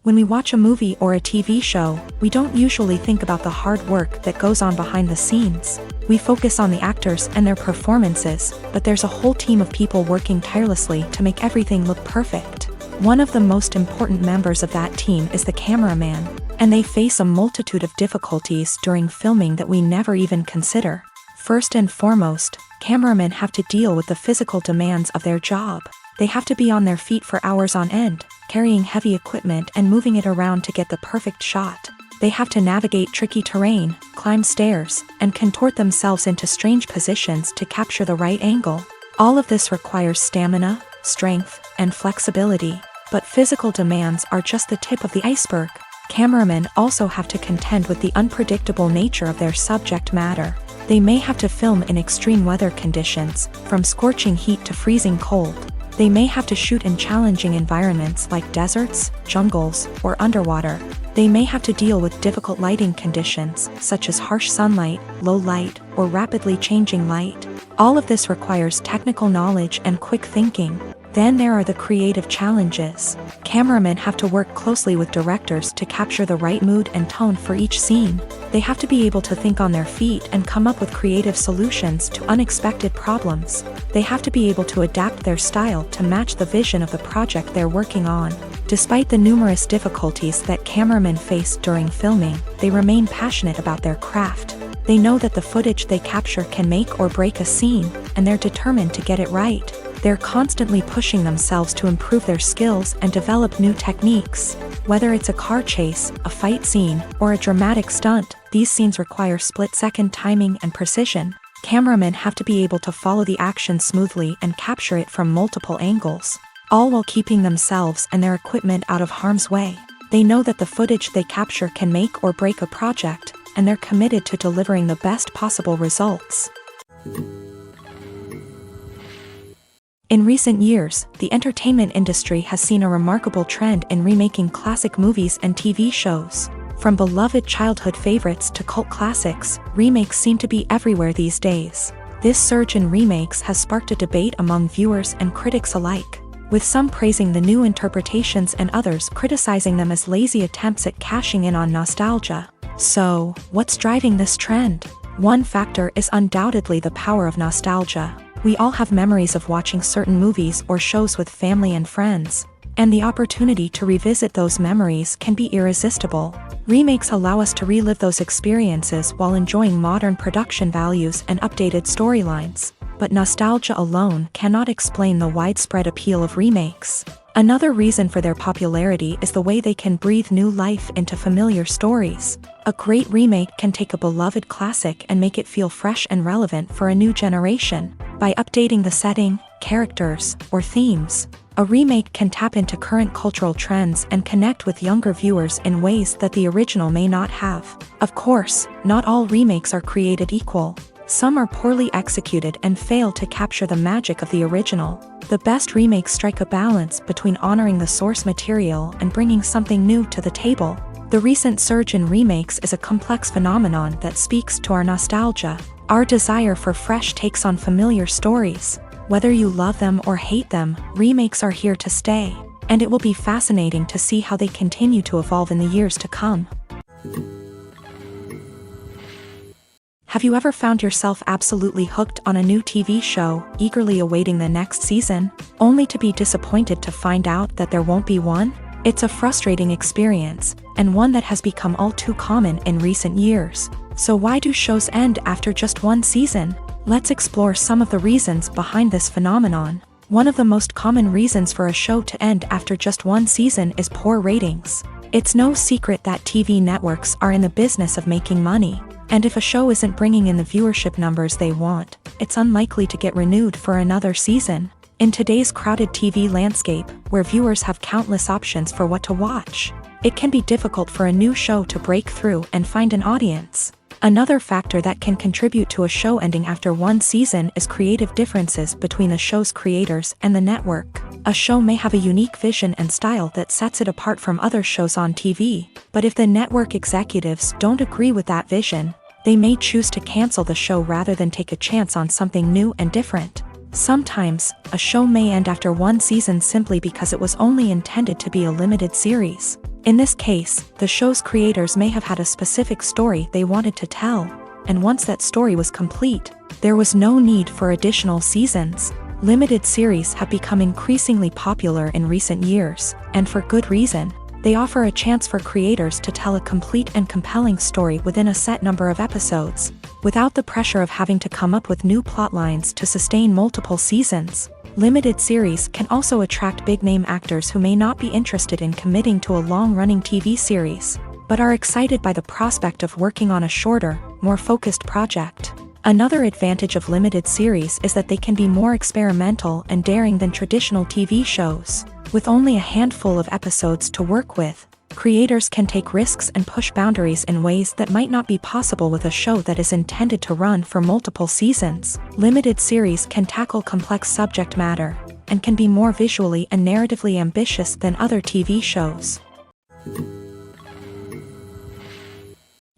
When we watch a movie or a TV show, we don't usually think about the hard work that goes on behind the scenes. We focus on the actors and their performances, but there's a whole team of people working tirelessly to make everything look perfect. One of the most important members of that team is the cameraman, and they face a multitude of difficulties during filming that we never even consider. First and foremost, cameramen have to deal with the physical demands of their job. They have to be on their feet for hours on end, carrying heavy equipment and moving it around to get the perfect shot. They have to navigate tricky terrain, climb stairs, and contort themselves into strange positions to capture the right angle. All of this requires stamina, strength, and flexibility. But physical demands are just the tip of the iceberg. Cameramen also have to contend with the unpredictable nature of their subject matter. They may have to film in extreme weather conditions, from scorching heat to freezing cold. They may have to shoot in challenging environments like deserts, jungles, or underwater. They may have to deal with difficult lighting conditions, such as harsh sunlight, low light, or rapidly changing light. All of this requires technical knowledge and quick thinking. Then there are the creative challenges. Cameramen have to work closely with directors to capture the right mood and tone for each scene. They have to be able to think on their feet and come up with creative solutions to unexpected problems. They have to be able to adapt their style to match the vision of the project they're working on. Despite the numerous difficulties that cameramen face during filming, they remain passionate about their craft. They know that the footage they capture can make or break a scene, and they're determined to get it right. They're constantly pushing themselves to improve their skills and develop new techniques. Whether it's a car chase, a fight scene, or a dramatic stunt, these scenes require split-second timing and precision. Cameramen have to be able to follow the action smoothly and capture it from multiple angles, all while keeping themselves and their equipment out of harm's way. They know that the footage they capture can make or break a project, and they're committed to delivering the best possible results. In recent years, the entertainment industry has seen a remarkable trend in remaking classic movies and TV shows. From beloved childhood favorites to cult classics, remakes seem to be everywhere these days. This surge in remakes has sparked a debate among viewers and critics alike, with some praising the new interpretations and others criticizing them as lazy attempts at cashing in on nostalgia. So, what's driving this trend? One factor is undoubtedly the power of nostalgia. We all have memories of watching certain movies or shows with family and friends, and the opportunity to revisit those memories can be irresistible. Remakes allow us to relive those experiences while enjoying modern production values and updated storylines. But nostalgia alone cannot explain the widespread appeal of remakes. Another reason for their popularity is the way they can breathe new life into familiar stories. A great remake can take a beloved classic and make it feel fresh and relevant for a new generation. By updating the setting, characters, or themes, a remake can tap into current cultural trends and connect with younger viewers in ways that the original may not have. Of course, not all remakes are created equal. Some are poorly executed and fail to capture the magic of the original. The best remakes strike a balance between honoring the source material and bringing something new to the table. The recent surge in remakes is a complex phenomenon that speaks to our nostalgia, our desire for fresh takes on familiar stories. Whether you love them or hate them, remakes are here to stay, and it will be fascinating to see how they continue to evolve in the years to come. Have you ever found yourself absolutely hooked on a new TV show, eagerly awaiting the next season, only to be disappointed to find out that there won't be one? It's a frustrating experience, and one that has become all too common in recent years. So why do shows end after just one season? Let's explore some of the reasons behind this phenomenon. One of the most common reasons for a show to end after just one season is poor ratings. It's no secret that TV networks are in the business of making money. And if a show isn't bringing in the viewership numbers they want, it's unlikely to get renewed for another season. In today's crowded TV landscape, where viewers have countless options for what to watch, it can be difficult for a new show to break through and find an audience. Another factor that can contribute to a show ending after one season is creative differences between the show's creators and the network. A show may have a unique vision and style that sets it apart from other shows on TV, but if the network executives don't agree with that vision, they may choose to cancel the show rather than take a chance on something new and different. Sometimes, a show may end after one season simply because it was only intended to be a limited series. In this case, the show's creators may have had a specific story they wanted to tell, and once that story was complete, there was no need for additional seasons. Limited series have become increasingly popular in recent years, and for good reason. They offer a chance for creators to tell a complete and compelling story within a set number of episodes, without the pressure of having to come up with new plotlines to sustain multiple seasons. Limited series can also attract big-name actors who may not be interested in committing to a long-running TV series, but are excited by the prospect of working on a shorter, more focused project. Another advantage of limited series is that they can be more experimental and daring than traditional TV shows. With only a handful of episodes to work with, creators can take risks and push boundaries in ways that might not be possible with a show that is intended to run for multiple seasons. Limited series can tackle complex subject matter, and can be more visually and narratively ambitious than other TV shows.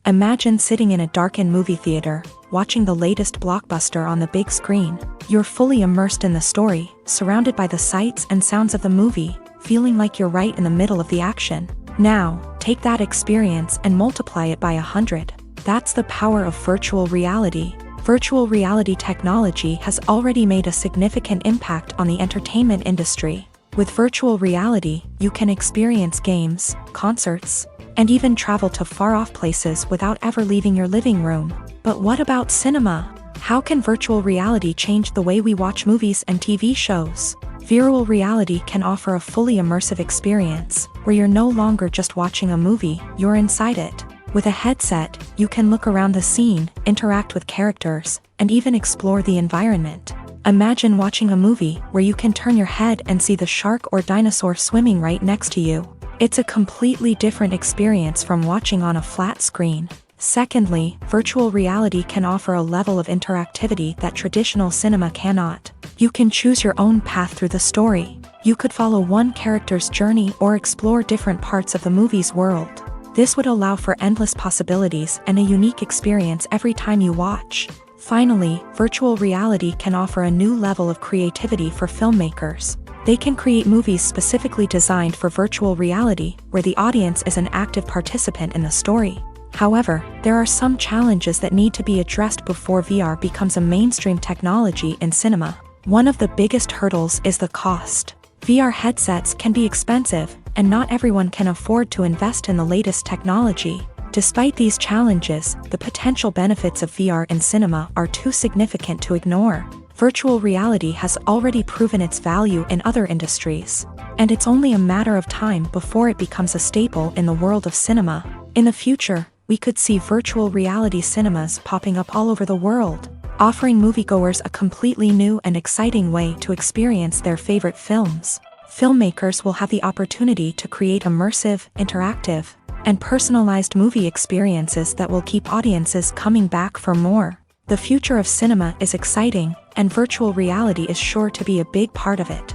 Imagine sitting in a darkened movie theater, watching the latest blockbuster on the big screen. You're fully immersed in the story, surrounded by the sights and sounds of the movie, feeling like you're right in the middle of the action. Now, take that experience and multiply it by 100. That's the power of virtual reality. Virtual reality technology has already made a significant impact on the entertainment industry. With virtual reality, you can experience games, concerts, and even travel to far-off places without ever leaving your living room. But what about cinema? How can virtual reality change the way we watch movies and TV shows? Virtual reality can offer a fully immersive experience, where you're no longer just watching a movie, you're inside it. With a headset, you can look around the scene, interact with characters, and even explore the environment. Imagine watching a movie where you can turn your head and see the shark or dinosaur swimming right next to you. It's a completely different experience from watching on a flat screen. Secondly, virtual reality can offer a level of interactivity that traditional cinema cannot. You can choose your own path through the story. You could follow one character's journey or explore different parts of the movie's world. This would allow for endless possibilities and a unique experience every time you watch. Finally, virtual reality can offer a new level of creativity for filmmakers. They can create movies specifically designed for virtual reality, where the audience is an active participant in the story. However, there are some challenges that need to be addressed before VR becomes a mainstream technology in cinema. One of the biggest hurdles is the cost. VR headsets can be expensive, and not everyone can afford to invest in the latest technology. Despite these challenges, the potential benefits of VR in cinema are too significant to ignore. Virtual reality has already proven its value in other industries, and it's only a matter of time before it becomes a staple in the world of cinema. In the future, we could see virtual reality cinemas popping up all over the world, offering moviegoers a completely new and exciting way to experience their favorite films. Filmmakers will have the opportunity to create immersive, interactive, and personalized movie experiences that will keep audiences coming back for more. The future of cinema is exciting, and virtual reality is sure to be a big part of it.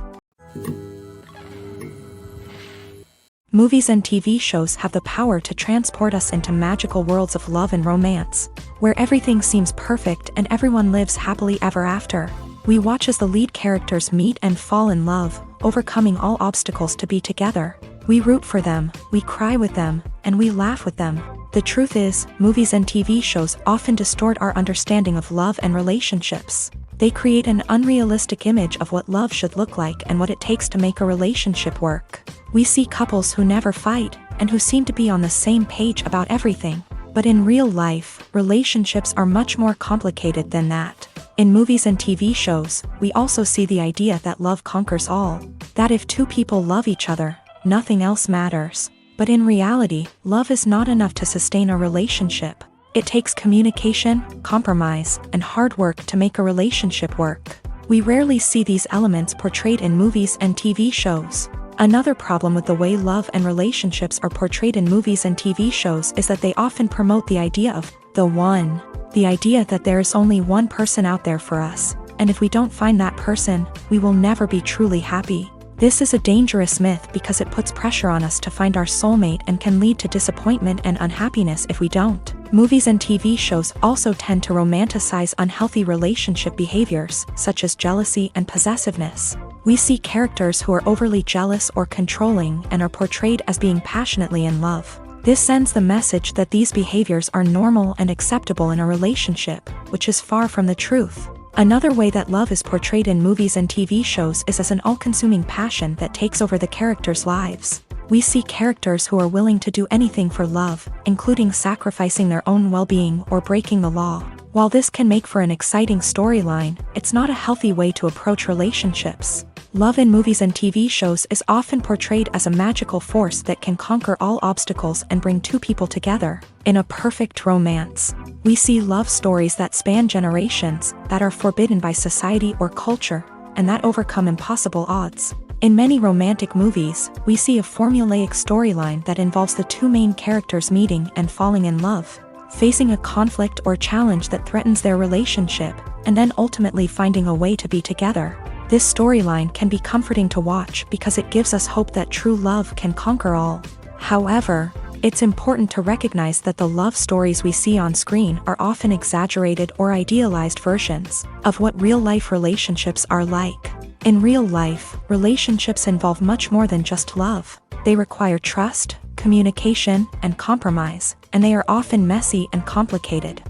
Movies and TV shows have the power to transport us into magical worlds of love and romance, where everything seems perfect and everyone lives happily ever after. We watch as the lead characters meet and fall in love, overcoming all obstacles to be together. We root for them, we cry with them, and we laugh with them. The truth is, movies and TV shows often distort our understanding of love and relationships. They create an unrealistic image of what love should look like and what it takes to make a relationship work. We see couples who never fight, and who seem to be on the same page about everything. But in real life, relationships are much more complicated than that. In movies and TV shows, we also see the idea that love conquers all. That if two people love each other, nothing else matters. But in reality, love is not enough to sustain a relationship. It takes communication, compromise, and hard work to make a relationship work. We rarely see these elements portrayed in movies and TV shows. Another problem with the way love and relationships are portrayed in movies and TV shows is that they often promote the idea of the one. The idea that there is only one person out there for us, and if we don't find that person, we will never be truly happy. This is a dangerous myth because it puts pressure on us to find our soulmate and can lead to disappointment and unhappiness if we don't. Movies and TV shows also tend to romanticize unhealthy relationship behaviors, such as jealousy and possessiveness. We see characters who are overly jealous or controlling and are portrayed as being passionately in love. This sends the message that these behaviors are normal and acceptable in a relationship, which is far from the truth. Another way that love is portrayed in movies and TV shows is as an all-consuming passion that takes over the characters' lives. We see characters who are willing to do anything for love, including sacrificing their own well-being or breaking the law. While this can make for an exciting storyline, it's not a healthy way to approach relationships. Love in movies and TV shows is often portrayed as a magical force that can conquer all obstacles and bring two people together. In a perfect romance, we see love stories that span generations, that are forbidden by society or culture, and that overcome impossible odds. In many romantic movies, we see a formulaic storyline that involves the two main characters meeting and falling in love, facing a conflict or challenge that threatens their relationship, and then ultimately finding a way to be together. This storyline can be comforting to watch because it gives us hope that true love can conquer all. However, it's important to recognize that the love stories we see on screen are often exaggerated or idealized versions of what real-life relationships are like. In real life, relationships involve much more than just love. They require trust, communication, and compromise, and they are often messy and complicated.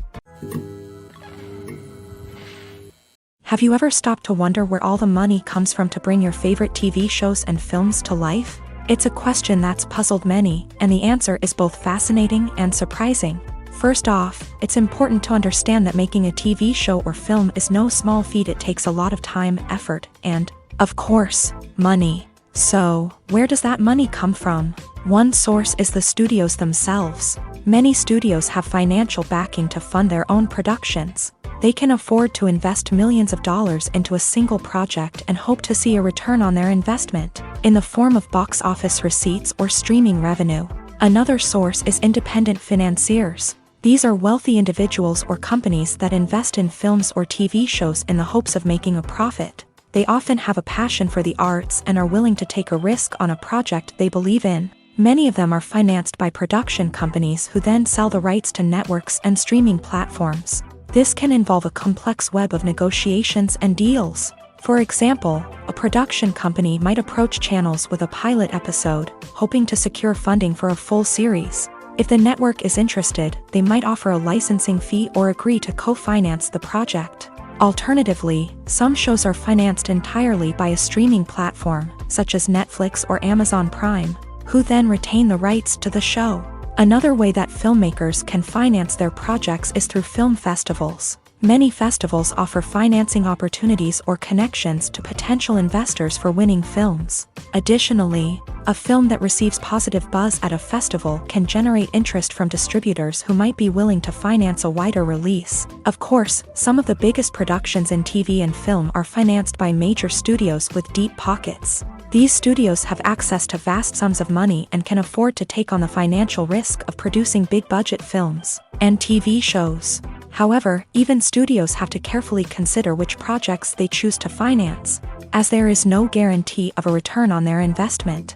Have you ever stopped to wonder where all the money comes from to bring your favorite TV shows and films to life? It's a question that's puzzled many, and the answer is both fascinating and surprising. First off, it's important to understand that making a TV show or film is no small feat. It takes a lot of time, effort, and, of course, money. So, where does that money come from? One source is the studios themselves. Many studios have financial backing to fund their own productions. They can afford to invest millions of dollars into a single project and hope to see a return on their investment, in the form of box office receipts or streaming revenue. Another source is independent financiers. These are wealthy individuals or companies that invest in films or TV shows in the hopes of making a profit. They often have a passion for the arts and are willing to take a risk on a project they believe in. Many of them are financed by production companies who then sell the rights to networks and streaming platforms. This can involve a complex web of negotiations and deals. For example, a production company might approach channels with a pilot episode, hoping to secure funding for a full series. If the network is interested, they might offer a licensing fee or agree to co-finance the project. Alternatively, some shows are financed entirely by a streaming platform, such as Netflix or Amazon Prime, who then retain the rights to the show. Another way that filmmakers can finance their projects is through film festivals. Many festivals offer financing opportunities or connections to potential investors for winning films. Additionally, a film that receives positive buzz at a festival can generate interest from distributors who might be willing to finance a wider release. Of course, some of the biggest productions in TV and film are financed by major studios with deep pockets. These studios have access to vast sums of money and can afford to take on the financial risk of producing big-budget films and TV shows. However, even studios have to carefully consider which projects they choose to finance, as there is no guarantee of a return on their investment.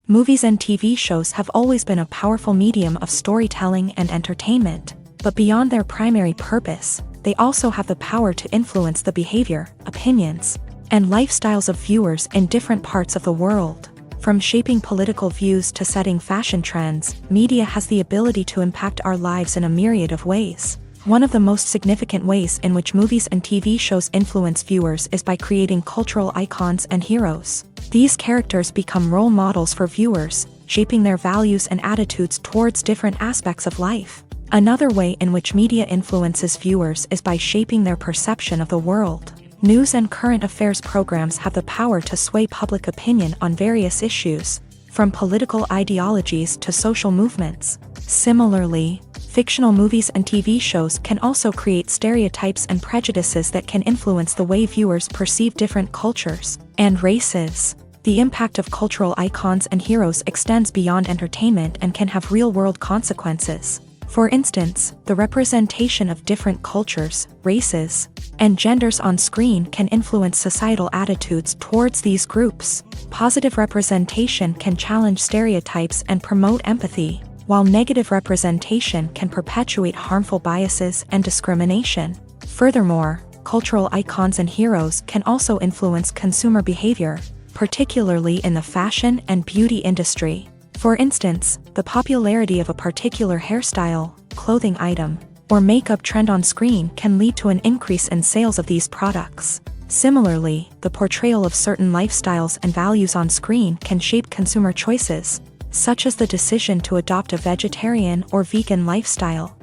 Movies and TV shows have always been a powerful medium of storytelling and entertainment, but beyond their primary purpose, they also have the power to influence the behavior, opinions, and lifestyles of viewers in different parts of the world. From shaping political views to setting fashion trends, media has the ability to impact our lives in a myriad of ways. One of the most significant ways in which movies and TV shows influence viewers is by creating cultural icons and heroes. These characters become role models for viewers, shaping their values and attitudes towards different aspects of life. Another way in which media influences viewers is by shaping their perception of the world. News and current affairs programs have the power to sway public opinion on various issues, from political ideologies to social movements. Similarly, fictional movies and TV shows can also create stereotypes and prejudices that can influence the way viewers perceive different cultures and races. The impact of cultural icons and heroes extends beyond entertainment and can have real-world consequences. For instance, the representation of different cultures, races, and genders on screen can influence societal attitudes towards these groups. Positive representation can challenge stereotypes and promote empathy, while negative representation can perpetuate harmful biases and discrimination. Furthermore, cultural icons and heroes can also influence consumer behavior, particularly in the fashion and beauty industry. For instance, the popularity of a particular hairstyle, clothing item, or makeup trend on screen can lead to an increase in sales of these products. Similarly, the portrayal of certain lifestyles and values on screen can shape consumer choices, such as the decision to adopt a vegetarian or vegan lifestyle.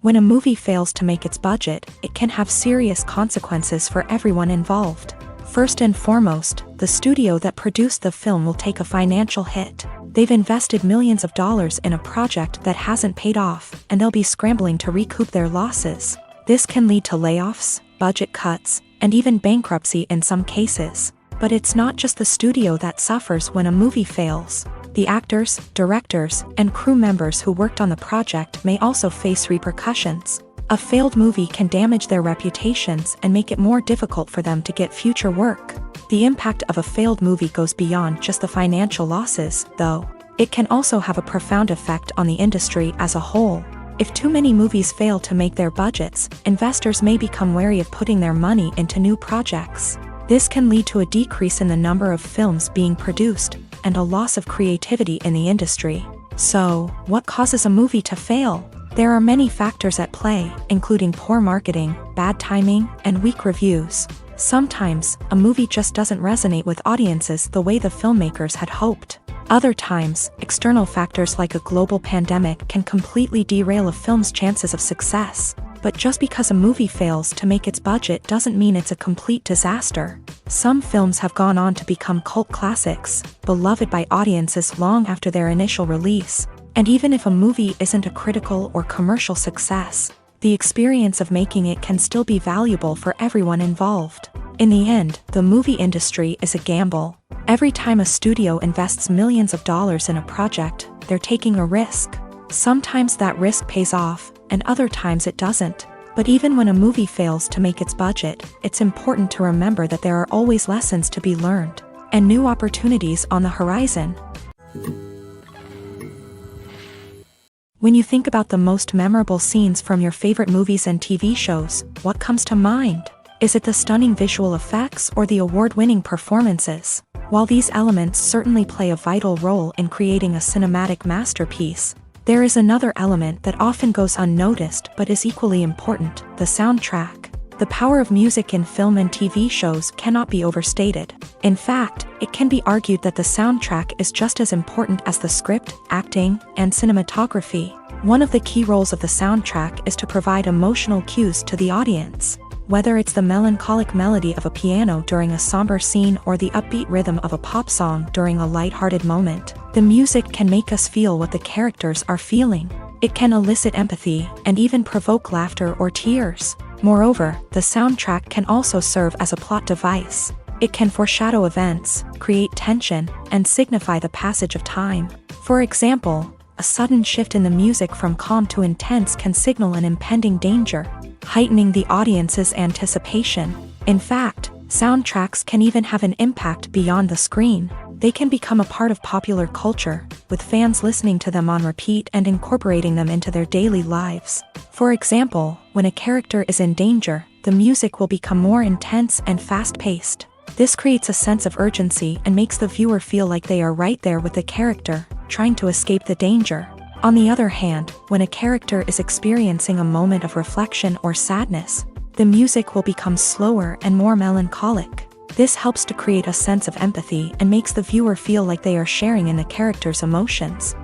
When a movie fails to make its budget, it can have serious consequences for everyone involved. First and foremost, the studio that produced the film will take a financial hit. They've invested millions of dollars in a project that hasn't paid off, and they'll be scrambling to recoup their losses. This can lead to layoffs, budget cuts, and even bankruptcy in some cases. But it's not just the studio that suffers when a movie fails. The actors, directors, and crew members who worked on the project may also face repercussions. A failed movie can damage their reputations and make it more difficult for them to get future work. The impact of a failed movie goes beyond just the financial losses, though. It can also have a profound effect on the industry as a whole. If too many movies fail to make their budgets, investors may become wary of putting their money into new projects. This can lead to a decrease in the number of films being produced, and a loss of creativity in the industry. So, what causes a movie to fail? There are many factors at play, including poor marketing, bad timing, and weak reviews. Sometimes, a movie just doesn't resonate with audiences the way the filmmakers had hoped. Other times, external factors like a global pandemic can completely derail a film's chances of success. But just because a movie fails to make its budget doesn't mean it's a complete disaster. Some films have gone on to become cult classics, beloved by audiences long after their initial release. And even if a movie isn't a critical or commercial success, the experience of making it can still be valuable for everyone involved. In the end, the movie industry is a gamble. Every time a studio invests millions of dollars in a project, they're taking a risk. Sometimes that risk pays off, and other times it doesn't. But even when a movie fails to make its budget, it's important to remember that there are always lessons to be learned, and new opportunities on the horizon. When you think about the most memorable scenes from your favorite movies and TV shows, what comes to mind? Is it the stunning visual effects or the award-winning performances? While these elements certainly play a vital role in creating a cinematic masterpiece, there is another element that often goes unnoticed but is equally important: the soundtrack. The power of music in film and TV shows cannot be overstated. In fact, it can be argued that the soundtrack is just as important as the script, acting, and cinematography. One of the key roles of the soundtrack is to provide emotional cues to the audience. Whether it's the melancholic melody of a piano during a somber scene or the upbeat rhythm of a pop song during a lighthearted moment, the music can make us feel what the characters are feeling. It can elicit empathy and even provoke laughter or tears. Moreover, the soundtrack can also serve as a plot device. It can foreshadow events, create tension, and signify the passage of time. For example, a sudden shift in the music from calm to intense can signal an impending danger, heightening the audience's anticipation. In fact, soundtracks can even have an impact beyond the screen. They can become a part of popular culture, with fans listening to them on repeat and incorporating them into their daily lives. For example, when a character is in danger, the music will become more intense and fast-paced. This creates a sense of urgency and makes the viewer feel like they are right there with the character, trying to escape the danger. On the other hand, when a character is experiencing a moment of reflection or sadness, the music will become slower and more melancholic. This helps to create a sense of empathy and makes the viewer feel like they are sharing in the character's emotions.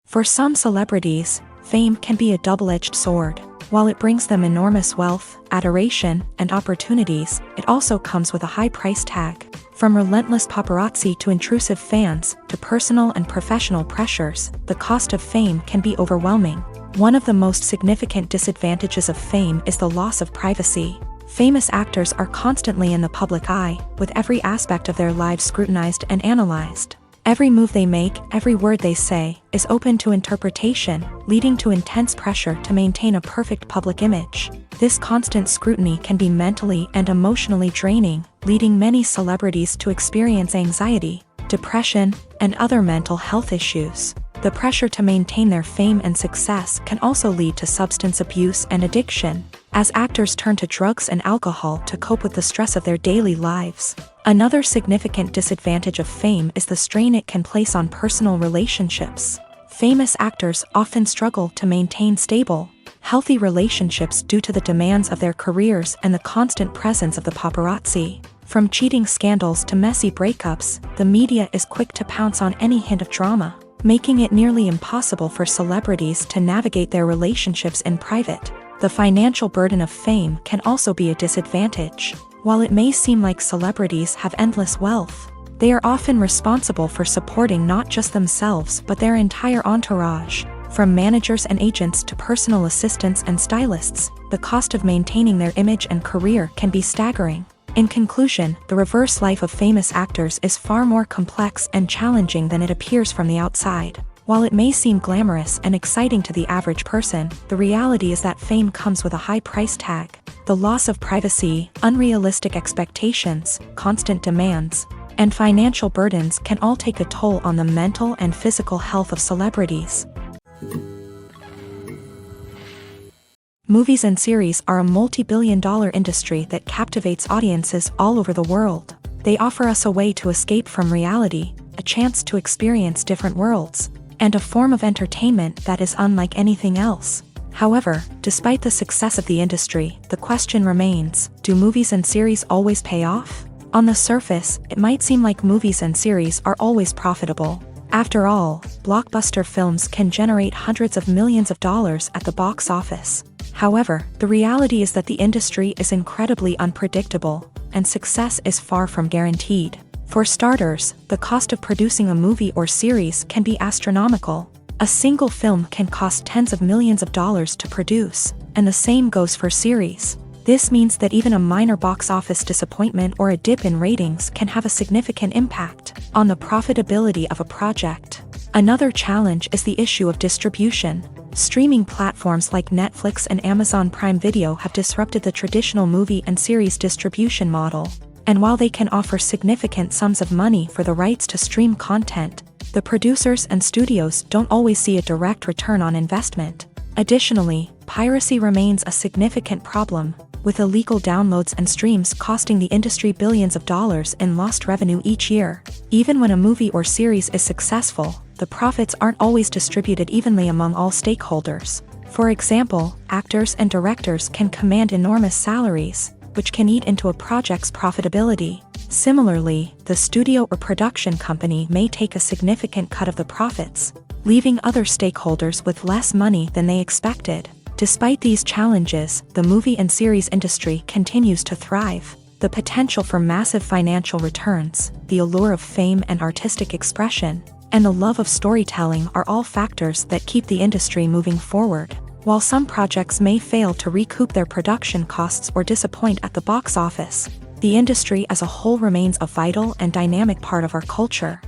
For some celebrities, fame can be a double-edged sword. While it brings them enormous wealth, adoration, and opportunities, it also comes with a high price tag. From relentless paparazzi to intrusive fans, to personal and professional pressures, the cost of fame can be overwhelming. One of the most significant disadvantages of fame is the loss of privacy. Famous actors are constantly in the public eye, with every aspect of their lives scrutinized and analyzed. Every move they make, every word they say, is open to interpretation, leading to intense pressure to maintain a perfect public image. This constant scrutiny can be mentally and emotionally draining, leading many celebrities to experience anxiety, depression, and other mental health issues. The pressure to maintain their fame and success can also lead to substance abuse and addiction, as actors turn to drugs and alcohol to cope with the stress of their daily lives. Another significant disadvantage of fame is the strain it can place on personal relationships. Famous actors often struggle to maintain stable, healthy relationships due to the demands of their careers and the constant presence of the paparazzi. From cheating scandals to messy breakups, the media is quick to pounce on any hint of drama, making it nearly impossible for celebrities to navigate their relationships in private. The financial burden of fame can also be a disadvantage. While it may seem like celebrities have endless wealth, they are often responsible for supporting not just themselves but their entire entourage. From managers and agents to personal assistants and stylists, the cost of maintaining their image and career can be staggering. In conclusion, the reverse life of famous actors is far more complex and challenging than it appears from the outside. While it may seem glamorous and exciting to the average person, the reality is that fame comes with a high price tag. The loss of privacy, unrealistic expectations, constant demands, and financial burdens can all take a toll on the mental and physical health of celebrities. Movies and series are a multi-billion-dollar industry that captivates audiences all over the world. They offer us a way to escape from reality, a chance to experience different worlds, and a form of entertainment that is unlike anything else. However, despite the success of the industry, the question remains, do movies and series always pay off? On the surface, it might seem like movies and series are always profitable. After all, blockbuster films can generate hundreds of millions of dollars at the box office. However, the reality is that the industry is incredibly unpredictable, and success is far from guaranteed. For starters, the cost of producing a movie or series can be astronomical. A single film can cost tens of millions of dollars to produce, and the same goes for series. This means that even a minor box office disappointment or a dip in ratings can have a significant impact on the profitability of a project. Another challenge is the issue of distribution. Streaming platforms like Netflix and Amazon Prime Video have disrupted the traditional movie and series distribution model. And while they can offer significant sums of money for the rights to stream content, the producers and studios don't always see a direct return on investment. Additionally, piracy remains a significant problem, with illegal downloads and streams costing the industry billions of dollars in lost revenue each year. Even when a movie or series is successful, the profits aren't always distributed evenly among all stakeholders. For example, actors and directors can command enormous salaries, which can eat into a project's profitability. Similarly, the studio or production company may take a significant cut of the profits, leaving other stakeholders with less money than they expected. Despite these challenges, the movie and series industry continues to thrive. The potential for massive financial returns, the allure of fame and artistic expression, and the love of storytelling are all factors that keep the industry moving forward. While some projects may fail to recoup their production costs or disappoint at the box office, the industry as a whole remains a vital and dynamic part of our culture.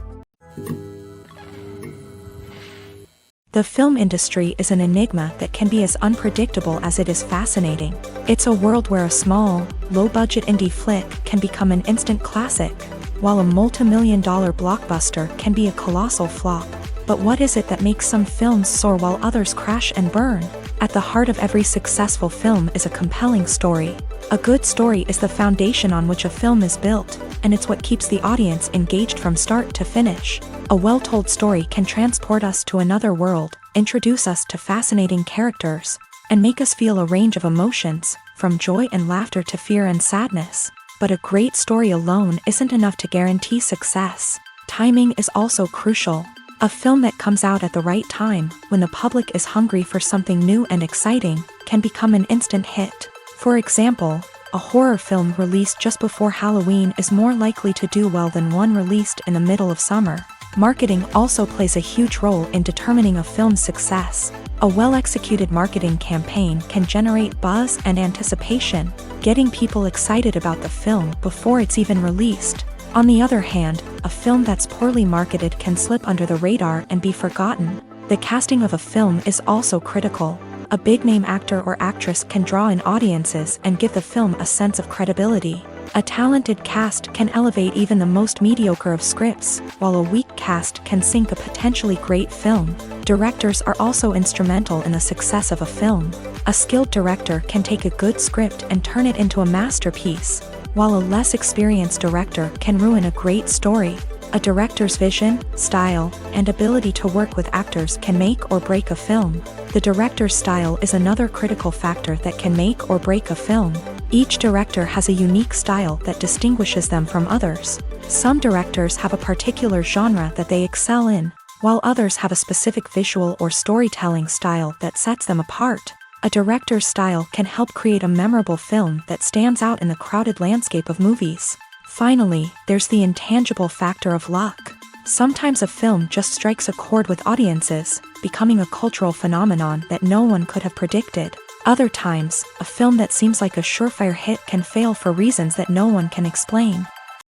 The film industry is an enigma that can be as unpredictable as it is fascinating. It's a world where a small, low-budget indie flick can become an instant classic, while a multi-million-dollar blockbuster can be a colossal flop. But what is it that makes some films soar while others crash and burn? At the heart of every successful film is a compelling story. A good story is the foundation on which a film is built, and it's what keeps the audience engaged from start to finish. A well-told story can transport us to another world, introduce us to fascinating characters, and make us feel a range of emotions, from joy and laughter to fear and sadness. But a great story alone isn't enough to guarantee success. Timing is also crucial. A film that comes out at the right time, when the public is hungry for something new and exciting, can become an instant hit. For example, a horror film released just before Halloween is more likely to do well than one released in the middle of summer. Marketing also plays a huge role in determining a film's success. A well-executed marketing campaign can generate buzz and anticipation, getting people excited about the film before it's even released. On the other hand, a film that's poorly marketed can slip under the radar and be forgotten. The casting of a film is also critical. A big-name actor or actress can draw in audiences and give the film a sense of credibility. A talented cast can elevate even the most mediocre of scripts, while a weak cast can sink a potentially great film. Directors are also instrumental in the success of a film. A skilled director can take a good script and turn it into a masterpiece, while a less experienced director can ruin a great story. A director's vision, style, and ability to work with actors can make or break a film. The director's style is another critical factor that can make or break a film. Each director has a unique style that distinguishes them from others. Some directors have a particular genre that they excel in, while others have a specific visual or storytelling style that sets them apart. A director's style can help create a memorable film that stands out in the crowded landscape of movies. Finally, there's the intangible factor of luck. Sometimes a film just strikes a chord with audiences, becoming a cultural phenomenon that no one could have predicted. Other times, a film that seems like a surefire hit can fail for reasons that no one can explain.